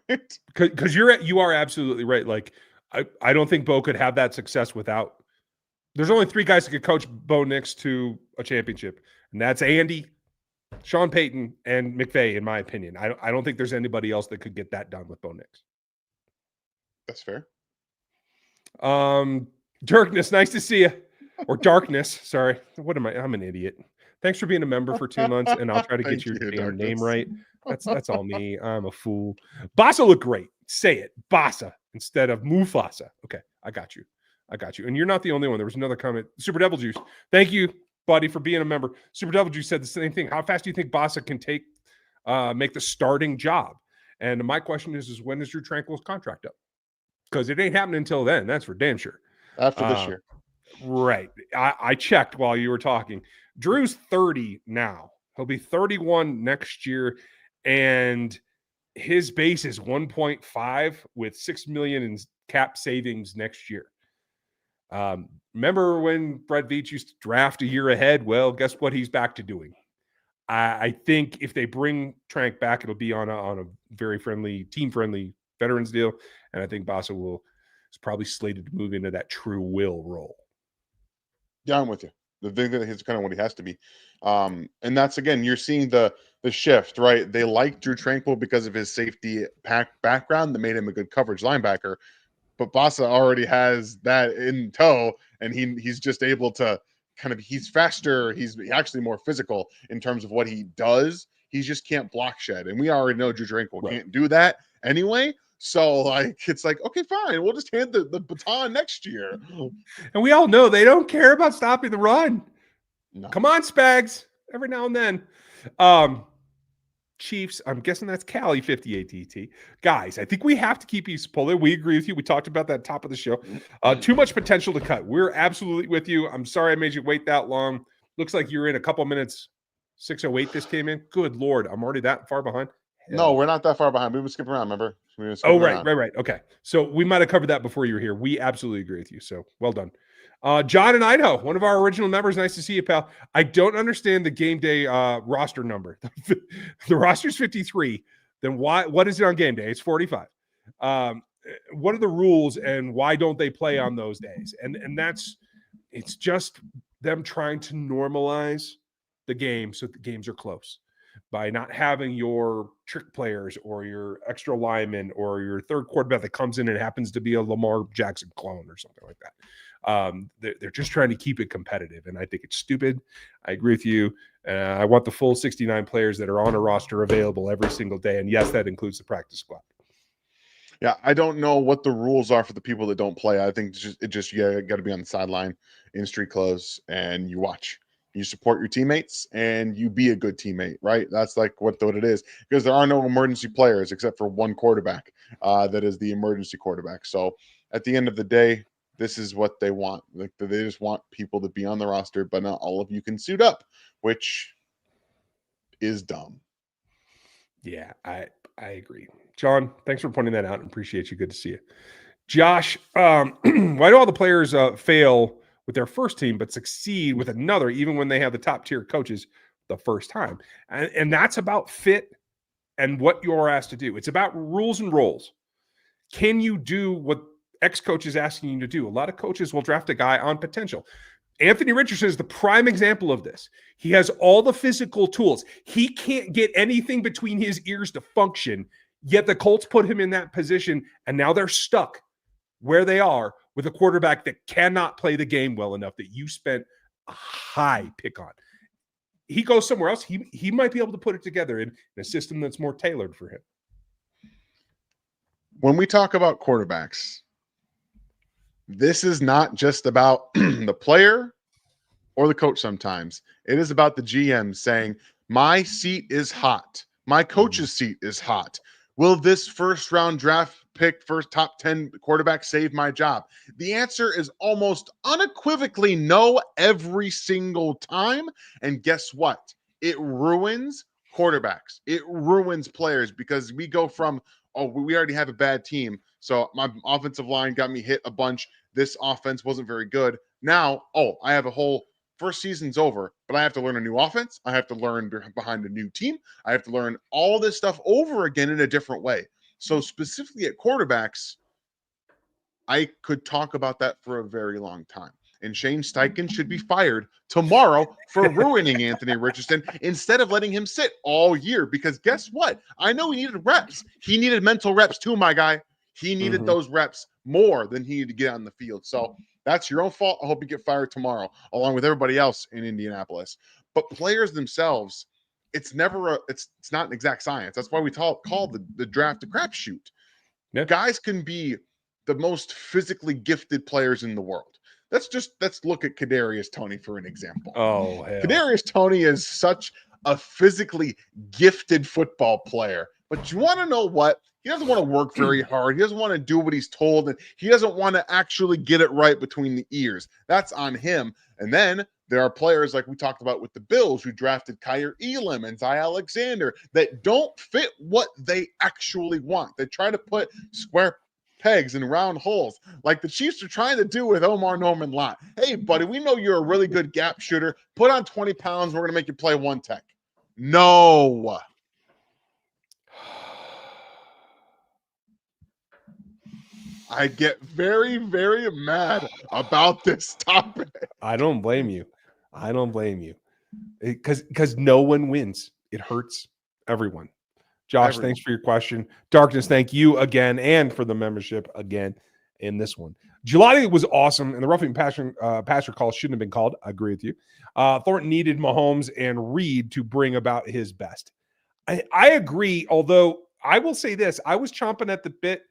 S1: Because you are absolutely right. Like I don't think Bo could have that success without. There's only 3 guys that could coach Bo Nix to a championship, and that's Andy, Sean Payton, and McVay, in my opinion. I don't think there's anybody else that could get that done with Bo Nix.
S2: That's fair.
S1: Dirkness, nice to see you. Or Darkness, sorry. What am I? I'm an idiot. Thanks for being a member for 2 months, and I'll try to get your damn name right. That's all me. I'm a fool. Bassa looked great. Say it. Bassa instead of Mufasa. Okay, I got you. And you're not the only one. There was another comment. Super Devil Juice. Thank you, buddy, for being a member. Super Devil Juice said the same thing. How fast do you think Bassa can make the starting job? And my question is when is Drew Tranquil's contract up? Because it ain't happening until then. That's for damn sure.
S2: After this year.
S1: Right. I checked while you were talking. Drew's 30 now. He'll be 31 next year. And his base is 1.5 with $6 million in cap savings next year. Remember when Brett Veach used to draft a year ahead? Well, guess what he's back to doing? I think if they bring Trank back, it'll be on a very friendly, team-friendly veterans deal. And I think Bassa is probably slated to move into that true will role.
S2: Yeah, I'm with you. The thing that he's kind of what he has to be. And that's, again, you're seeing the shift, right? They like Drew Tranquil because of his safety background that made him a good coverage linebacker. But Bassa already has that in tow, and he's just able to he's faster. He's actually more physical in terms of what he does. He just can't block shed. And we already know Drew Tranquil can't do that anyway. So, it's like, okay, fine. We'll just hand the baton next year.
S1: And we all know they don't care about stopping the run.
S2: No.
S1: Come on, Spags. Every now and then. Chiefs, I'm guessing that's Cali 58TT. Guys, I think we have to keep East Polar. We agree with you. We talked about that top of the show. Too much potential to cut. We're absolutely with you. I'm sorry I made you wait that long. Looks like you're in a couple minutes. 6:08 this came in. Good Lord. I'm already that far behind.
S2: No, we're not that far behind. We would skip around, remember?
S1: Right. Okay. So we might have covered that before you were here. We absolutely agree with you. So well done. John in Idaho, one of our original members. Nice to see you, pal. I don't understand the game day roster number. The roster's 53. Then what is it on game day? It's 45. What are the rules and why don't they play on those days? And it's just them trying to normalize the game so the games are close by not having your trick players or your extra lineman or your third quarterback that comes in and happens to be a Lamar Jackson clone or something like that. They're just trying to keep it competitive, and I think it's stupid. I agree with you. I want the full 69 players that are on a roster available every single day, and yes, that includes the practice squad.
S2: Yeah, I don't know what the rules are for the people that don't play. I think it just you got to be on the sideline in street clothes and you watch. You support your teammates and you be a good teammate, right? That's like what it is, because there are no emergency players except for one quarterback that is the emergency quarterback. So at the end of the day, this is what they want. Like they just want people to be on the roster, but not all of you can suit up, which is dumb.
S1: Yeah, I agree. John, thanks for pointing that out and appreciate you. Good to see you. Josh, why do all the players fail with their first team but succeed with another, even when they have the top tier coaches the first time? And that's about fit and what you're asked to do. It's about rules and roles. Can you do what X coach is asking you to do? A lot of coaches will draft a guy on potential. Anthony Richardson is the prime example of this. He has all the physical tools. He can't get anything between his ears to function, yet the Colts put him in that position, and now they're stuck where they are with a quarterback that cannot play the game well enough that you spent a high pick on. He goes somewhere else. He might be able to put it together in a system that's more tailored for him.
S2: When we talk about quarterbacks, this is not just about the player or the coach sometimes. It is about the GM saying, my seat is hot. My coach's seat is hot. Will this first round draft pick, first top 10 quarterback save my job? The answer is almost unequivocally no every single time. And guess what? It ruins quarterbacks. It ruins players because we go from, oh, we already have a bad team. So my offensive line got me hit a bunch. This offense wasn't very good. Now, oh, I have a whole first season's over, but I have to learn a new offense. I have to learn behind a new team. I have to learn all this stuff over again in a different way. So specifically at quarterbacks, I could talk about that for a very long time. And Shane Steichen should be fired tomorrow for ruining Anthony Richardson instead of letting him sit all year. Because guess what? I know he needed reps. He needed mental reps too, my guy. He needed those reps more than he needed to get on the field. So that's your own fault. I hope you get fired tomorrow, along with everybody else in Indianapolis. But players themselves, it's not an exact science. That's why we call the draft a crapshoot.
S1: Yeah.
S2: Guys can be the most physically gifted players in the world. Let's look at Kadarius Toney for an example.
S1: Oh, hell.
S2: Kadarius Toney is such a physically gifted football player. But you want to know what? He doesn't want to work very hard. He doesn't want to do what he's told, and he doesn't want to actually get it right between the ears. That's on him. And then there are players like we talked about with the Bills who drafted Kyer Elam and Zy Alexander that don't fit what they actually want. They try to put square pegs in round holes like the Chiefs are trying to do with Omar Norman Lott. Hey, buddy, we know you're a really good gap shooter. Put on 20 pounds. We're going to make you play one tech. No. I get very, very mad about this topic.
S1: I don't blame you. I don't blame you. Because no one wins. It hurts everyone. Josh, thanks for your question. Darkness, thank you again and for the membership again in this one. Gelati was awesome, and the roughing passer call shouldn't have been called. I agree with you. Thornton needed Mahomes and Reed to bring about his best. I agree, although I will say this. I was chomping at the bit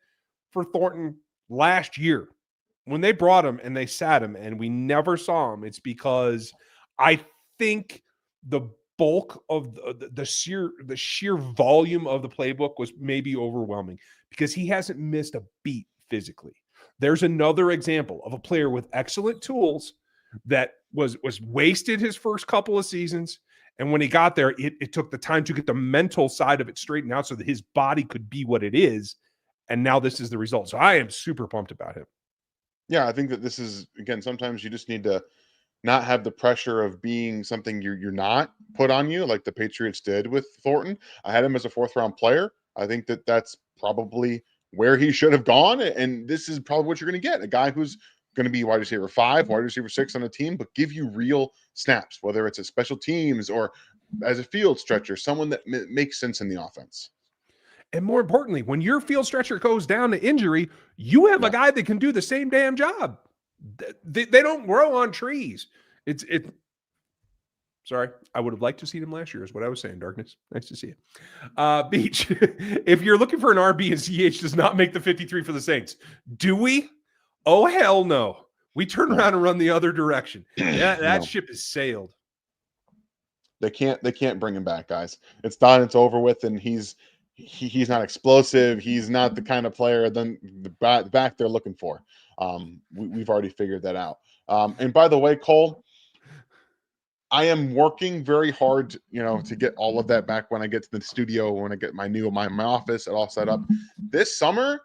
S1: for Thornton last year when they brought him and they sat him and we never saw him. It's because I think the bulk of the sheer volume of the playbook was maybe overwhelming because he hasn't missed a beat physically. There's another example of a player with excellent tools that was wasted his first couple of seasons. And when he got there, it took the time to get the mental side of it straightened out so that his body could be what it is. And now this is the result. So I am super pumped about him.
S2: Yeah, I think that this is, again, sometimes you just need to not have the pressure of being something you're not put on you, like the Patriots did with Thornton. I had him as a 4th-round player. I think that that's probably where he should have gone, and this is probably what you're going to get, a guy who's going to be wide receiver 5, wide receiver 6 on a team, but give you real snaps, whether it's a special teams or as a field stretcher, someone that makes sense in the offense.
S1: And more importantly, when your field stretcher goes down to injury, you have a guy that can do the same damn job. They don't grow on trees. Sorry. I would have liked to see him last year is what I was saying, Darkness. Nice to see you. Beach, if you're looking for an RB and CH does not make the 53 for the Saints, do we? Oh, hell no. We turn around and run the other direction. That
S2: No.
S1: ship has sailed.
S2: They can't bring him back, guys. It's done. It's over with, and he's not explosive. He's not the kind of player then the back they're looking for. We've already figured that out. And by the way, Cole, I am working very hard, to get all of that back when I get to the studio, when I get my office all set up. This summer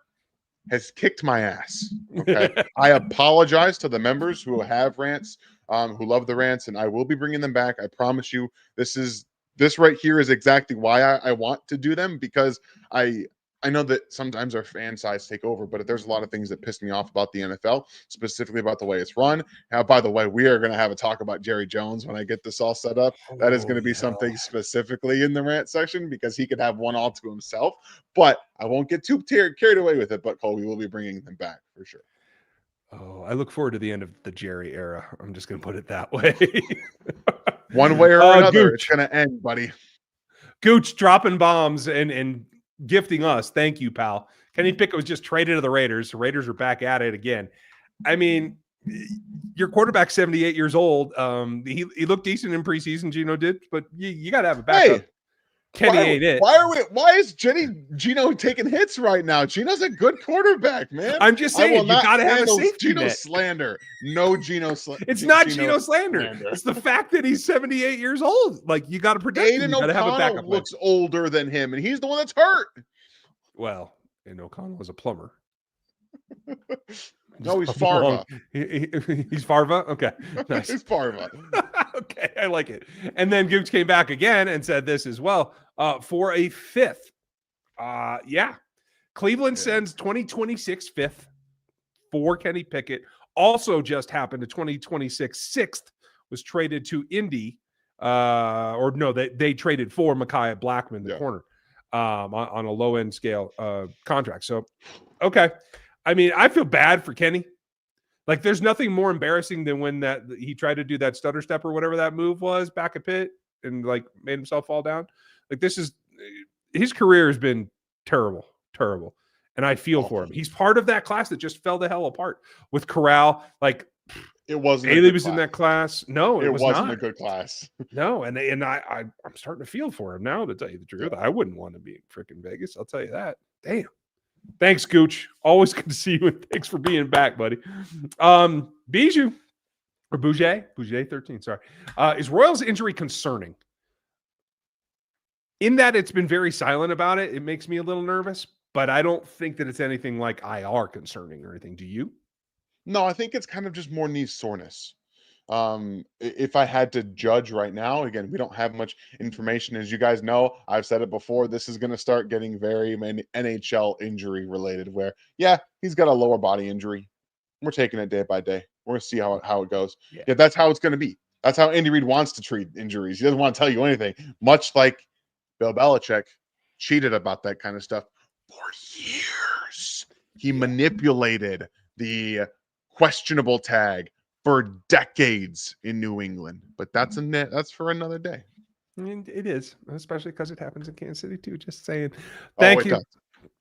S2: has kicked my ass. Okay. I apologize to the members who have rants, who love the rants, and I will be bringing them back. I promise you. This right here is exactly why I want to do them, because I know that sometimes our fan size take over, but there's a lot of things that piss me off about the NFL, specifically about the way it's run. Now, by the way, we are going to have a talk about Jerry Jones when I get this all set up. That is going to be something specifically in the rant section, because he could have one all to himself. But I won't get too carried away with it. But Cole, we will be bringing them back for sure.
S1: Oh, I look forward to the end of the Jerry era. I'm just going to put it that way.
S2: One way or another, Gooch. It's going to end, buddy.
S1: Gooch dropping bombs and gifting us. Thank you, pal. Kenny Pickett was just traded to the Raiders. The Raiders are back at it again. I mean, your quarterback's 78 years old. He looked decent in preseason, Gino did, but you got to have a backup. Hey, Kenny ain't it.
S2: Why is Gino taking hits right now? Gino's a good quarterback, man.
S1: I'm just saying, you got to have a safety
S2: Gino net. Slander. No Gino slander.
S1: It's not Gino slander. It's the fact that he's 78 years old. Like, you got to protect him. You got to have a backup.
S2: Looks older than him, and he's the one that's hurt.
S1: Well, and O'Connell was a plumber.
S2: No, he's Farva.
S1: He's Farva? Okay. Nice.
S2: He's Farva.
S1: Okay, I like it. And then Gooch came back again and said this as well, for a fifth. Cleveland sends 2026 fifth for Kenny Pickett. Also just happened to 2026 sixth was traded to Indy. They traded for Micaiah Blackman, the corner, on a low-end scale contract. So, okay. I mean, I feel bad for Kenny. Like, there's nothing more embarrassing than when he tried to do that stutter step or whatever that move was back at Pitt and like made himself fall down. Like, his career has been terrible. And I feel for him. He's part of that class that just fell the hell apart with Corral. Like,
S2: it wasn't.
S1: Haley was in that class. No, it
S2: wasn't
S1: not
S2: a good class.
S1: No, and I'm starting to feel for him now, to tell you the truth. I wouldn't want to be in freaking Vegas. I'll tell you that. Damn. Thanks, Gooch. Always good to see you, and thanks for being back, buddy. Bijou, or Bouget 13, sorry. Is Royals' injury concerning? In that it's been very silent about it, it makes me a little nervous, but I don't think that it's anything like IR concerning or anything. Do you?
S2: No, I think it's kind of just more knee soreness. If I had to judge right now, again, we don't have much information. As you guys know, I've said it before, this is going to start getting very NHL injury related, where, he's got a lower body injury. We're taking it day by day. We're going to see how it goes. Yeah, that's how it's going to be. That's how Andy Reid wants to treat injuries. He doesn't want to tell you anything, much like Bill Belichick cheated about that kind of stuff for years. He manipulated the questionable tag for decades in New England, but that's for another day.
S1: I mean, it is, especially because it happens in Kansas City too. Just saying. Thank you,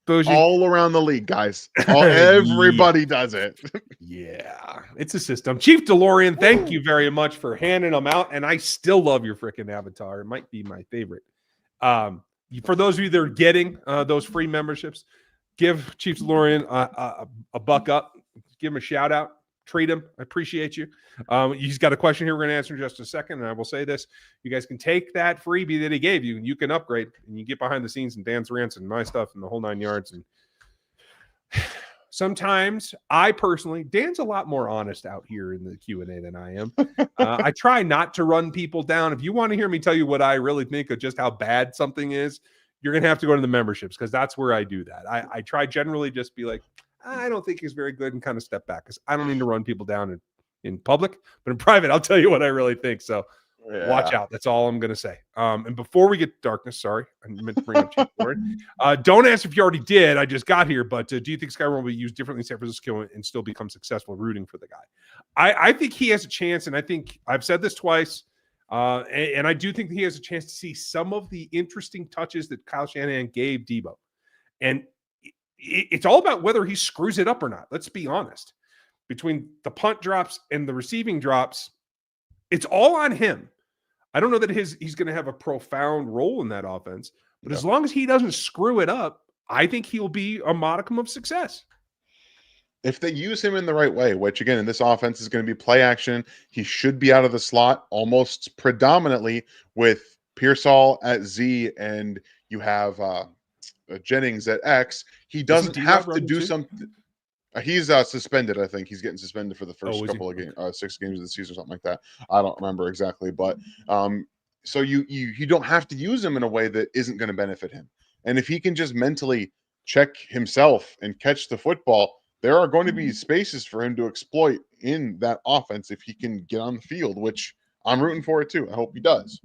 S2: Bougie. All around the league, guys. Everybody does it.
S1: Yeah, it's a system. Chief DeLorean, thank you very much for handing them out, and I still love your freaking avatar. It might be my favorite. For those of you that are getting those free memberships, give Chief DeLorean a buck up. Give him a shout out. Treat him. I appreciate you. He's got a question here we're going to answer in just a second, and I will say this. You guys can take that freebie that he gave you, and you can upgrade, and you get behind the scenes and Dan's rants and my stuff and the whole 9 yards. And sometimes Dan's a lot more honest out here in the Q&A than I am. I try not to run people down. If you want to hear me tell you what I really think of just how bad something is, you're going to have to go to the memberships, because that's where I do that. I try generally just be like, I don't think he's very good, and kind of step back, because I don't need to run people down in public, but in private, I'll tell you what I really think. So watch out. That's all I'm going to say. And before we get to darkness, sorry, I meant to bring up Chief Warren. Don't answer if you already did. I just got here, but do you think Skyrim will be used differently in San Francisco and still become successful rooting for the guy? I think he has a chance, and I think I've said this twice. And I do think that he has a chance to see some of the interesting touches that Kyle Shanahan gave Debo. And it's all about whether he screws it up or not. Let's be honest. Between the punt drops and the receiving drops, it's all on him. I don't know that he's going to have a profound role in that offense, but as long as he doesn't screw it up, I think he'll be a modicum of success.
S2: If they use him in the right way, which again in this offense is going to be play action, he should be out of the slot almost predominantly with Pearsall at Z, and you have Jennings at X. He doesn't have to do something. He's suspended. I think he's getting suspended for the first couple of games, 6 games of the season, or something like that. I don't remember exactly, but so you don't have to use him in a way that isn't going to benefit him. And if he can just mentally check himself and catch the football, there are going to be spaces for him to exploit in that offense if he can get on the field, which I'm rooting for it too. I hope he does.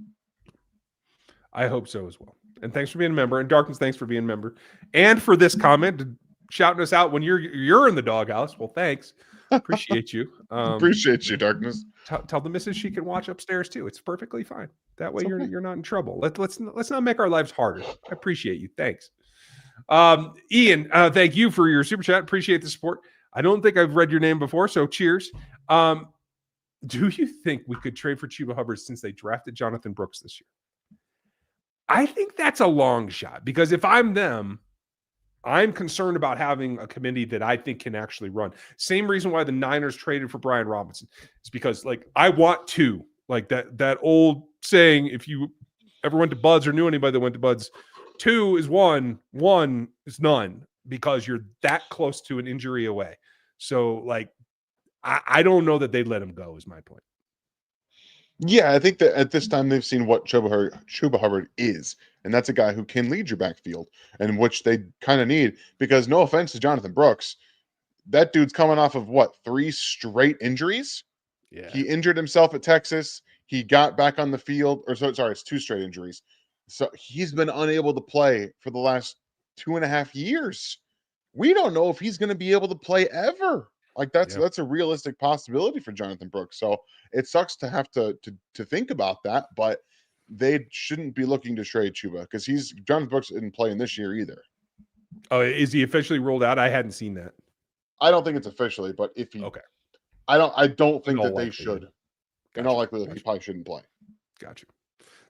S1: I hope so as well. And thanks for being a member. And Darkness, thanks for being a member. And for this comment, shouting us out when you're in the doghouse. Well, thanks. Appreciate you.
S2: Appreciate you, Darkness.
S1: Tell the missus she can watch upstairs too. It's perfectly fine. That way you're not in trouble. Let's not make our lives harder. I appreciate you. Thanks. Ian, thank you for your super chat. Appreciate the support. I don't think I've read your name before, so cheers. Do you think we could trade for Chuba Hubbard since they drafted Jonathan Brooks this year? I think that's a long shot because if I'm them, I'm concerned about having a committee that I think can actually run. Same reason why the Niners traded for Brian Robinson. It's because I want two. Like that old saying, if you ever went to Buds or knew anybody that went to Buds, 2 is 1, 1 is none because you're that close to an injury away. So I don't know that they'd let him go is my point.
S2: Yeah, I think that at this time they've seen what Chuba Hubbard is, and that's a guy who can lead your backfield, and which they kind of need because no offense to Jonathan Brooks, that dude's coming off of 3 straight injuries? Yeah. He injured himself at Texas. He got back on the field, it's 2 straight injuries. So he's been unable to play for the last 2.5 years. We don't know if he's going to be able to play ever. That's a realistic possibility for Jonathan Brooks. So it sucks to have to think about that, but they shouldn't be looking to trade Chuba because Jonathan Brooks isn't playing this year either.
S1: Oh, is he officially ruled out? I hadn't seen that.
S2: I don't think it's officially, but if he, I don't think that they should. In all likelihood, he probably shouldn't play.
S1: Gotcha.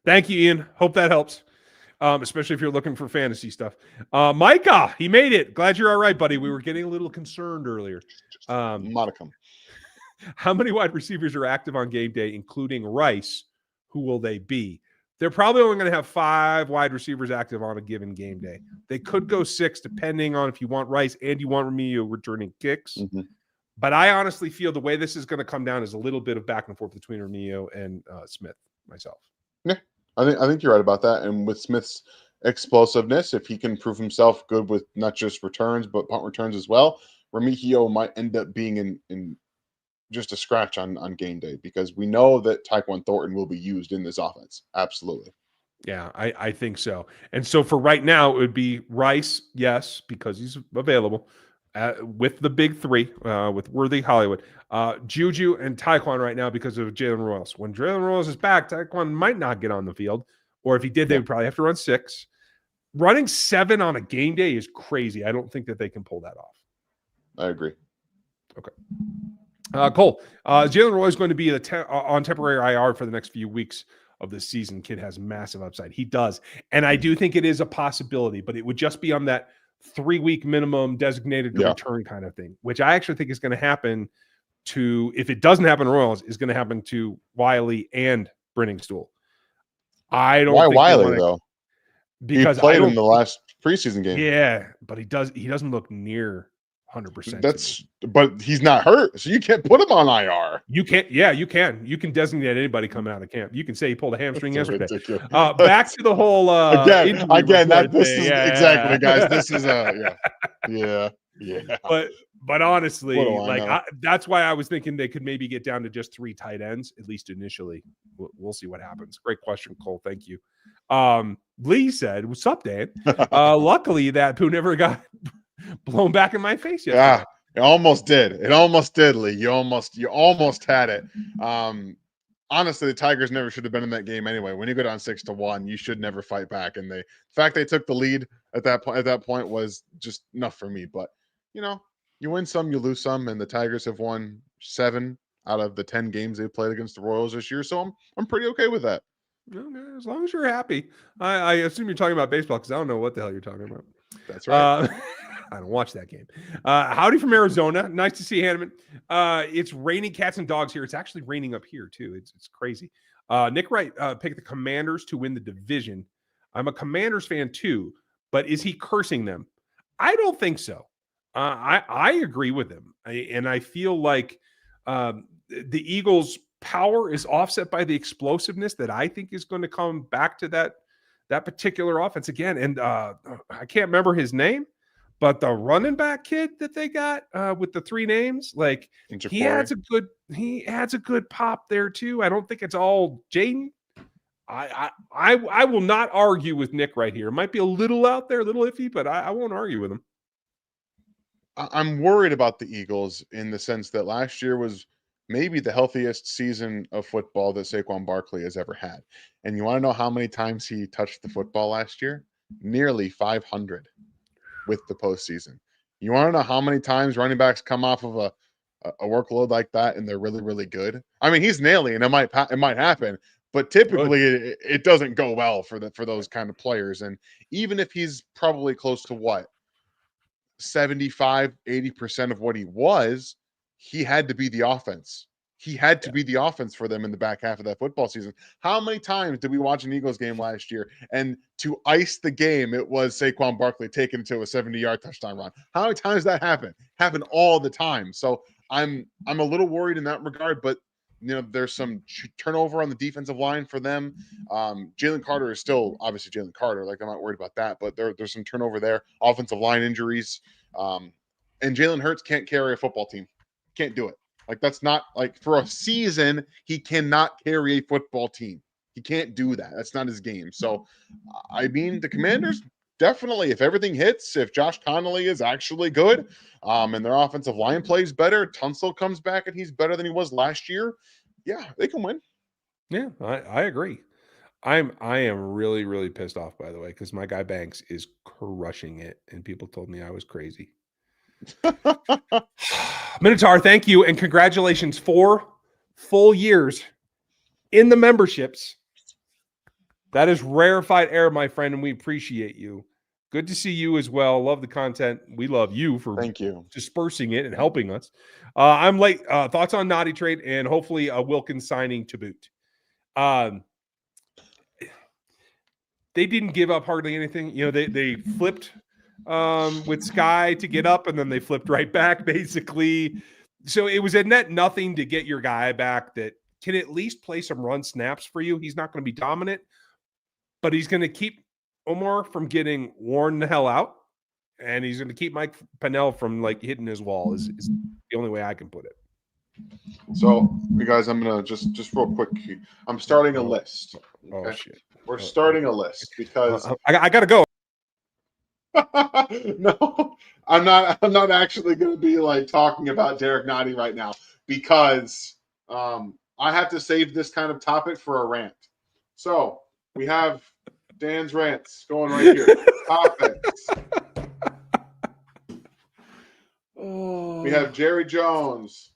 S1: Thank you, Ian. Hope that helps. Especially if you're looking for fantasy stuff. Micah, he made it. Glad you're all right, buddy. We were getting a little concerned earlier.
S2: Modicum.
S1: How many wide receivers are active on game day, including Rice? Who will they be? They're probably only going to have 5 wide receivers active on a given game day. They could go 6, depending on if you want Rice and you want Remigio returning kicks. Mm-hmm. But I honestly feel the way this is going to come down is a little bit of back and forth between Remigio and Smith, myself.
S2: Yeah. I think you're right about that. And with Smith's explosiveness, if he can prove himself good with not just returns, but punt returns as well, Remigio might end up being in just a scratch on game day because we know that Tyquan Thornton will be used in this offense. Absolutely.
S1: Yeah, I think so. And so for right now, it would be Rice, yes, because he's available, with the big 3, with Worthy, Hollywood. Juju and Tyquan right now because of Jalen Royals. When Jalen Royals is back, Tyquan might not get on the field. Or if he did, they would probably have to run 6. Running 7 on a game day is crazy. I don't think that they can pull that off.
S2: I agree.
S1: Okay. Cole, Jalen Roy is going to be on temporary IR for the next few weeks of the season. Kid has massive upside. He does. And I do think it is a possibility, but it would just be on that 3-week minimum designated to return kind of thing, which I actually think is going to happen if it doesn't happen to Royals, is going to happen to Wiley and Brenningstool. I don't think
S2: Wiley, though.
S1: Because
S2: he played in the last preseason game.
S1: Yeah, but he doesn't look near 100%.
S2: But he's not hurt, so you can't put him on IR.
S1: You can't. Yeah, you can. You can designate anybody coming out of camp. You can say he pulled a hamstring yesterday. Back to the whole
S2: again. This is exactly, guys. This is yeah.
S1: But honestly, that's why I was thinking they could maybe get down to just 3 tight ends, at least initially. We'll see what happens. Great question, Cole. Thank you. Lee said, "What's up, Dan?" Luckily, that poo never got blown back in my face yesterday.
S2: Yeah, it almost did. It almost did, Lee. You almost had it. honestly, the Tigers never should have been in that game anyway. When you go down 6-1, you should never fight back. And the fact they took the lead at that point was just enough for me. But you win some, you lose some, and the Tigers have won 7 out of the 10 games they played against the Royals this year. So I'm pretty okay with that.
S1: Okay, as long as you're happy. I assume you're talking about baseball because I don't know what the hell you're talking about.
S2: That's right.
S1: I don't watch that game. Howdy from Arizona. Nice to see you, Hanneman. It's raining cats and dogs here. It's actually raining up here, too. It's crazy. Nick Wright picked the Commanders to win the division. I'm a Commanders fan, too. But is he cursing them? I don't think so. I agree with him. And I feel like the Eagles' power is offset by the explosiveness that I think is going to come back to that particular offense again. And I can't remember his name, but the running back kid that they got with the 3 names, like he adds a good pop there too. I don't think it's all Jaden. I will not argue with Nick right here. It might be a little out there, a little iffy, but I won't argue with him.
S2: I'm worried about the Eagles in the sense that last year was maybe the healthiest season of football that Saquon Barkley has ever had. And you want to know how many times he touched the football last year? Nearly 500 with the postseason. You want to know how many times running backs come off of a workload like that and they're really, really good? I mean, he's nailing it. It might happen, but typically it doesn't go well for those kind of players. And even if he's probably close to what? 75-80% of what he was, he had to be the offense. He had to be the offense for them in the back half of that football season. How many times did we watch an Eagles game last year and to ice the game, it was Saquon Barkley taking it to a 70-yard touchdown run? How many times that happened? Happened all the time. So I'm a little worried in that regard, but there's some turnover on the defensive line for them. Jalen Carter is still obviously Jalen Carter. Like, I'm not worried about that, but there's some turnover there. Offensive line injuries. And Jalen Hurts can't carry a football team. Can't do it. Like, that's not like for a season, he cannot carry a football team. He can't do that. That's not his game. So, I mean, the Commanders definitely, if everything hits, if Josh Connolly is actually good, and their offensive line plays better, Tunsil comes back and he's better than he was last year, yeah, they can win.
S1: Yeah, I agree. I am really, really pissed off, by the way, because my guy Banks is crushing it, and people told me I was crazy. Minotaur, thank you, and congratulations, 4 full years in the memberships. That is rarefied air, my friend, and we appreciate you. Good to see you as well. Love the content. We love you for
S2: Thank you
S1: dispersing it and helping us. I'm late. Thoughts on Naughty Trade and hopefully a Wilkins signing to boot. They didn't give up hardly anything. They flipped with Sky to get up, and then they flipped right back, basically. So it was a net nothing to get your guy back that can at least play some run snaps for you. He's not going to be dominant, but he's going to keep Omar from getting worn the hell out, and he's going to keep Mike Pennell from hitting his wall. Is the only way I can put it.
S2: So, you guys, I'm gonna just real quick. I'm starting a list. Okay?
S1: Oh shit!
S2: We're starting a list because
S1: I got to go.
S2: No, I'm not actually going to be talking about Derek Nottie right now because I have to save this kind of topic for a rant. So we have Dan's rants going right here. Topics. We have Jerry Jones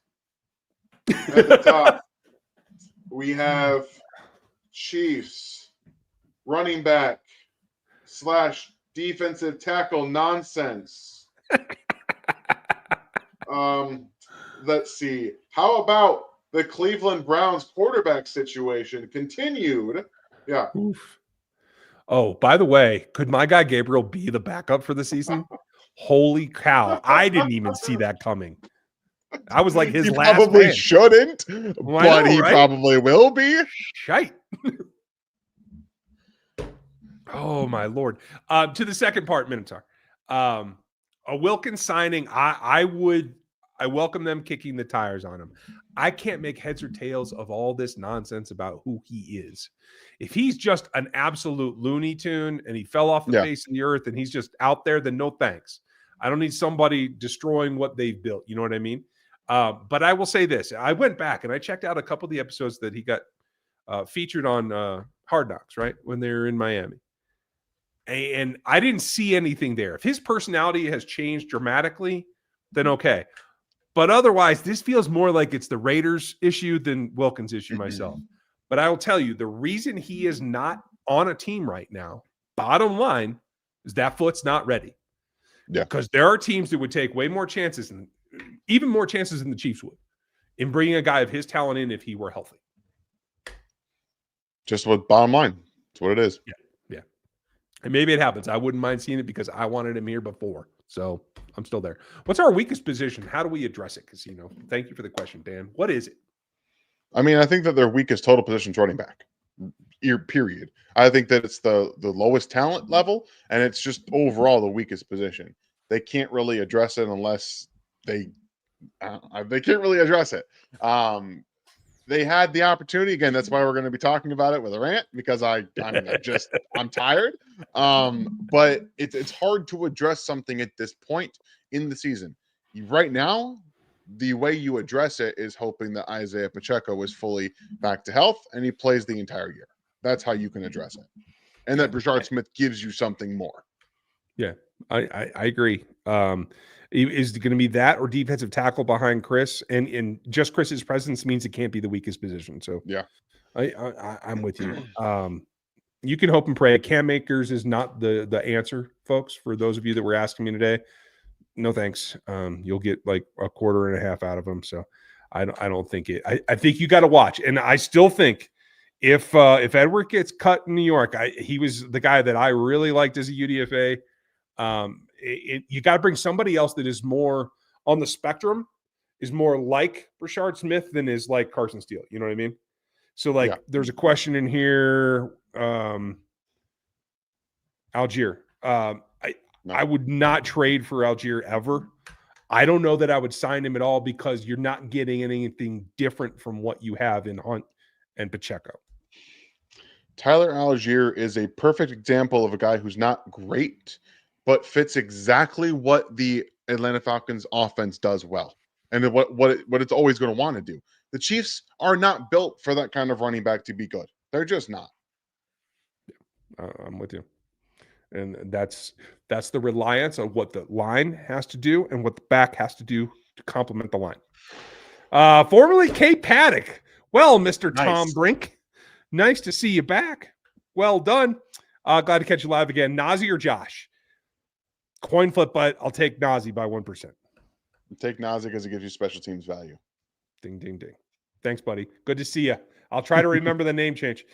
S2: at the top. We have Chiefs running back / defensive tackle nonsense. Let's see. How about the Cleveland Browns quarterback situation continued? Yeah.
S1: Oof. Oh, by the way, could my guy Gabriel be the backup for the season? Holy cow. I didn't even see that coming. I was like his last
S2: probably
S1: man.
S2: Shouldn't, but he probably will be.
S1: Shite. Oh my Lord. To the second part, Minotaur. A Wilkins signing, I welcome them kicking the tires on him. I can't make heads or tails of all this nonsense about who he is. If he's just an absolute Looney Tune and he fell off the face of the earth and he's just out there, then no thanks. I don't need somebody destroying what they've built. You know what I mean? But I will say this. I went back and I checked out a couple of the episodes that he got featured on Hard Knocks, right, when they were in Miami. And I didn't see anything there. If his personality has changed dramatically, then okay. But otherwise, this feels more like it's the Raiders' issue than Wilkins' issue myself. But I will tell you, the reason he is not on a team right now, bottom line, is that foot's not ready.
S2: Yeah.
S1: Because there are teams that would take way more chances, and even more chances than the Chiefs would, in bringing a guy of his talent in if he were healthy.
S2: Just what bottom line. That's what it is.
S1: Yeah. And maybe it happens. I wouldn't mind seeing it because I wanted him here before. So I'm still there. What's our weakest position? How do we address it, Casino? Thank you for the question, Dan. What is it?
S2: I mean, I think that their weakest total position is running back. Period. I think that it's the lowest talent level, and it's just overall the weakest position. They can't really address it unless they can't really address it. They had the opportunity again. That's why we're going to be talking about it with a rant, because I'm tired. But it's hard to address something at this point in the season. Right now, the way you address it is hoping that Isaiah Pacheco is fully back to health and he plays the entire year. That's how you can address it, and that Brashard Smith gives you something more.
S1: Yeah, I agree. Is it going to be that or defensive tackle behind Chris? And just Chris's presence means it can't be the weakest position. So
S2: yeah,
S1: I'm with you. You can hope and pray. Cam Akers is not the answer, folks. For those of you that were asking me today, no thanks. You'll get like a quarter and a half out of him. So I don't think it. I think you got to watch, and I still think if Edward gets cut in New York, he was the guy that I really liked as a UDFA. You got to bring somebody else that is more on the spectrum, is more like Brashard Smith than is like Carson Steele. You know what I mean? So like, there's a question in here. Algier. I would not trade for Algier ever. I don't know that I would sign him at all because you're not getting anything different from what you have in Hunt and Pacheco.
S2: Tyler Algier is a perfect example of a guy who's not great, but fits exactly what the Atlanta Falcons offense does well, and what it's always going to want to do. The Chiefs are not built for that kind of running back to be good. They're just not.
S1: I'm with you. And that's the reliance on what the line has to do and what the back has to do to complement the line. Formerly Kate Paddock. Well, Mr.
S2: Nice.
S1: Tom Brink, nice to see you back. Well done. Glad to catch you live again. Nazi or Josh? Coin flip, but I'll take Nazi by 1%.
S2: Take Nazi because it gives you special teams value.
S1: Ding, ding, ding. Thanks, buddy. Good to see you. I'll try to remember the name change.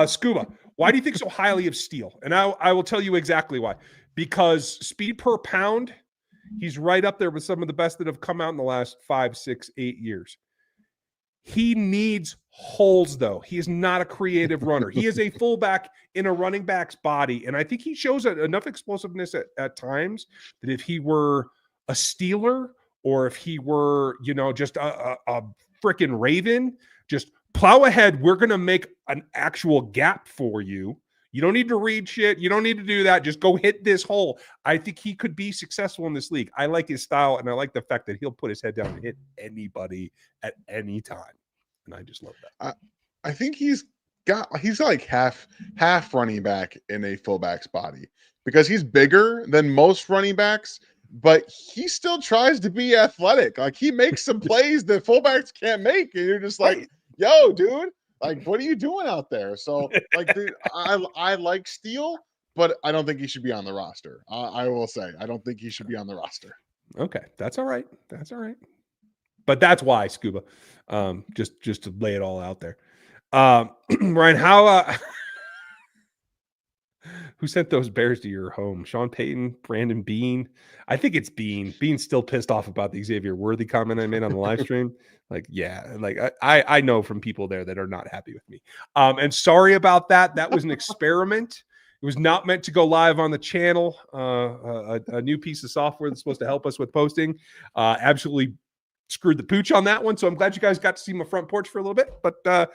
S1: Scuba, why do you think so highly of Steele? And I will tell you exactly why. Because speed per pound, he's right up there with some of the best that have come out in the last 5, 6, 8 years. He needs holes, though. He is not a creative runner. He is a fullback in a running back's body. And I think he shows enough explosiveness at times that if he were a Steeler or if he were, just a freaking Raven, just plow ahead. We're going to make an actual gap for you. You don't need to read shit. You don't need to do that. Just go hit this hole. I think he could be successful in this league. I like his style, and I like the fact that he'll put his head down and hit anybody at any time. And I just love that.
S2: I think he's like half running back in a fullback's body because he's bigger than most running backs, but he still tries to be athletic. Like he makes some plays that fullbacks can't make, and you're just like, yo, dude. Like, what are you doing out there? So, like, I like Steele, but I don't think he should be on the roster. I will say, I don't think he should be on the roster.
S1: Okay, that's all right. That's all right. But that's why, Scuba. Just to lay it all out there. Ryan, how who sent those bears to your home? Sean Payton, Brandon Bean? I think it's Bean. Bean's still pissed off about the Xavier Worthy comment I made on the live stream. Like, yeah, like I know from people there that are not happy with me. And sorry about that. That was an experiment. It was not meant to go live on the channel. A new piece of software that's supposed to help us with posting. Absolutely screwed the pooch on that one. So I'm glad you guys got to see my front porch for a little bit, but that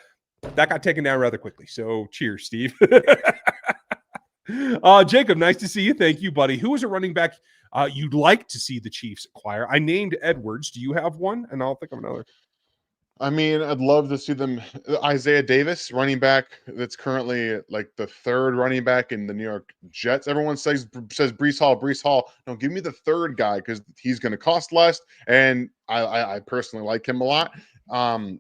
S1: got taken down rather quickly. So cheers, Steve. Jacob, nice to see you. Thank you, buddy. Who is a running back you'd like to see the Chiefs acquire? I named Edwards. Do you have one? And I'll think of another.
S2: I mean, I'd love to see them. Isaiah Davis, running back, that's currently like the third running back in the New York Jets. Everyone says Brees Hall, Brees Hall. No, give me the third guy because he's going to cost less, and I personally like him a lot.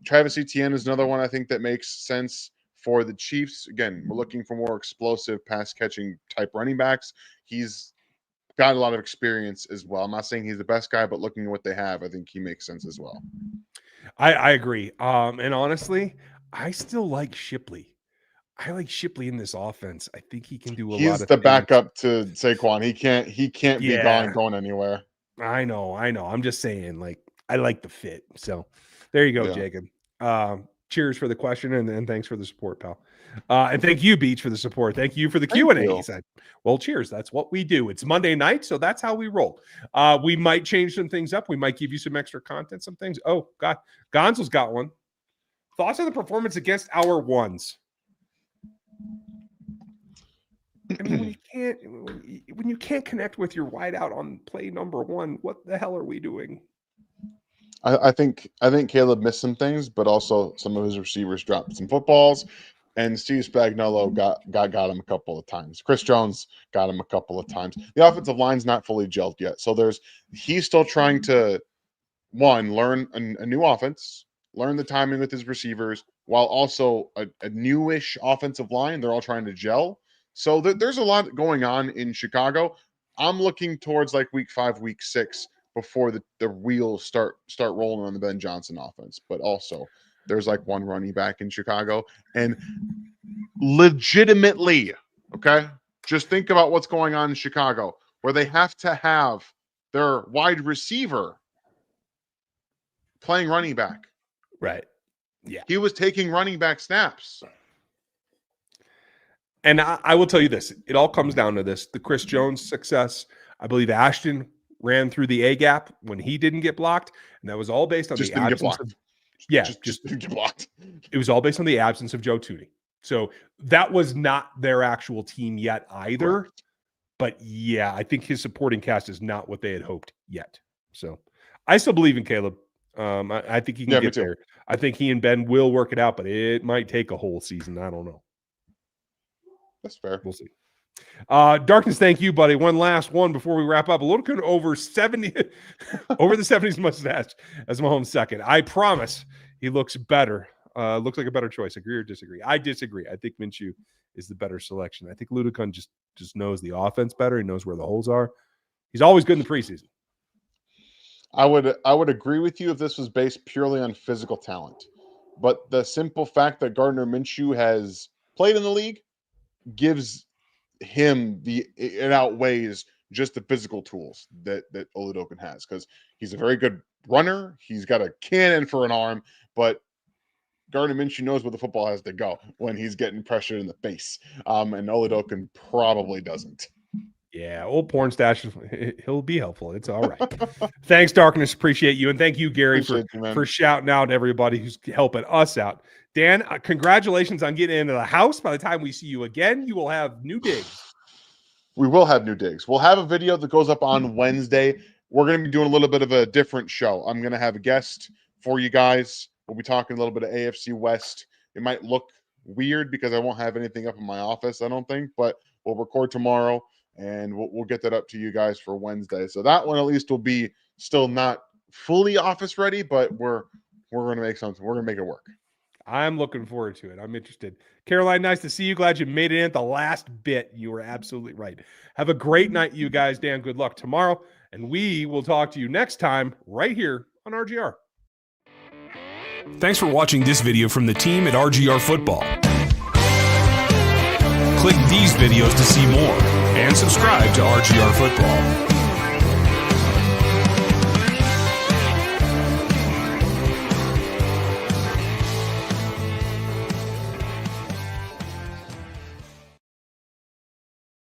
S2: Travis Etienne is another one I think that makes sense for the Chiefs. Again, we're looking for more explosive pass catching type running backs. He's got a lot of experience as well. I'm not saying he's the best guy, but looking at what they have, I think he makes sense as well.
S1: I agree. And honestly, I still like Shipley. I like Shipley in this offense. I think he can do a lot
S2: He's
S1: of
S2: the
S1: things.
S2: backup to Saquon. He can't be
S1: Yeah,
S2: going anywhere.
S1: I know. I'm just saying, like, I like the fit. So there you go,
S2: Yeah.
S1: Jacob. Cheers for the question, and thanks for the support, pal. And thank you, Beach, for the support. Thank you for the
S2: Thank
S1: Q&A.
S2: you.
S1: He said, well, cheers. That's what we do. It's Monday night, so that's how we roll. We might change some things up. We might give you some extra content, some things. Oh, God. Gonzo's got one. Thoughts on the performance against our ones? I mean, when you can't connect with your wideout on play number one, what the hell are we doing?
S2: I think Caleb missed some things, but also some of his receivers dropped some footballs, and Steve Spagnuolo got him a couple of times. Chris Jones got him a couple of times. The offensive line's not fully gelled yet, so he's still trying to learn a new offense, learn the timing with his receivers, while also a newish offensive line. They're all trying to gel. So there's a lot going on in Chicago. I'm looking towards like week 5, week 6 before the wheels start rolling on the Ben Johnson offense. But also, there's like one running back in Chicago, and legitimately, okay, just think about what's going on in Chicago, where they have to have their wide receiver playing running back.
S1: Right. Yeah.
S2: He was taking running back snaps.
S1: And I will tell you this. It all comes down to this. The Chris Jones success. I believe Ashton ran through the A gap when he didn't get blocked. And that was all based on
S2: Just
S1: the
S2: didn't get
S1: absence
S2: blocked.
S1: of yeah,
S2: just didn't get blocked.
S1: It was all based on the absence of Joe Thuney. So that was not their actual team yet either.
S2: Correct.
S1: But yeah, I think his supporting cast is not what they had hoped yet. So I still believe in Caleb. I think he can get there. I think he and Ben will work it out, but it might take a whole season. I don't know.
S2: That's fair.
S1: We'll see. Darkness, thank you, buddy. One last one before we wrap up. A little bit over 70, over the 70s mustache as Mahomes' second. I promise he looks better. Looks like a better choice. Agree or disagree? I disagree. I think Minshew is the better selection. I think Ludicon just knows the offense better. He knows where the holes are. He's always good in the preseason.
S2: I would agree with you if this was based purely on physical talent. But the simple fact that Gardner Minshew has played in the league gives him it outweighs just the physical tools that Oladokun has, because he's a very good runner. He's got a cannon for an arm, but Gardner Minshew knows where the football has to go when he's getting pressured in the face. And Oladokun probably doesn't.
S1: Yeah, old porn stash, he'll be helpful. It's all right. Thanks, Darkness. Appreciate you. And thank you, Gary, for shouting out everybody who's helping us out. Dan, congratulations on getting into the house. By the time we see you again, you will have new digs.
S2: We will have new digs. We'll have a video that goes up on Wednesday. We're going to be doing a little bit of a different show. I'm going to have a guest for you guys. We'll be talking a little bit of AFC West. It might look weird because I won't have anything up in my office, I don't think, but we'll record tomorrow and we'll get that up to you guys for Wednesday. So that one at least will be still not fully office ready, but we're going to make something. We're going to make it work.
S1: I'm looking forward to it. I'm interested. Caroline, nice to see you. Glad you made it in at the last bit. You were absolutely right. Have a great night, you guys. Dan, good luck tomorrow. And we will talk to you next time right here on RGR.
S3: Thanks for watching this video from the team at RGR Football. Click these videos to see more and subscribe to RGR Football.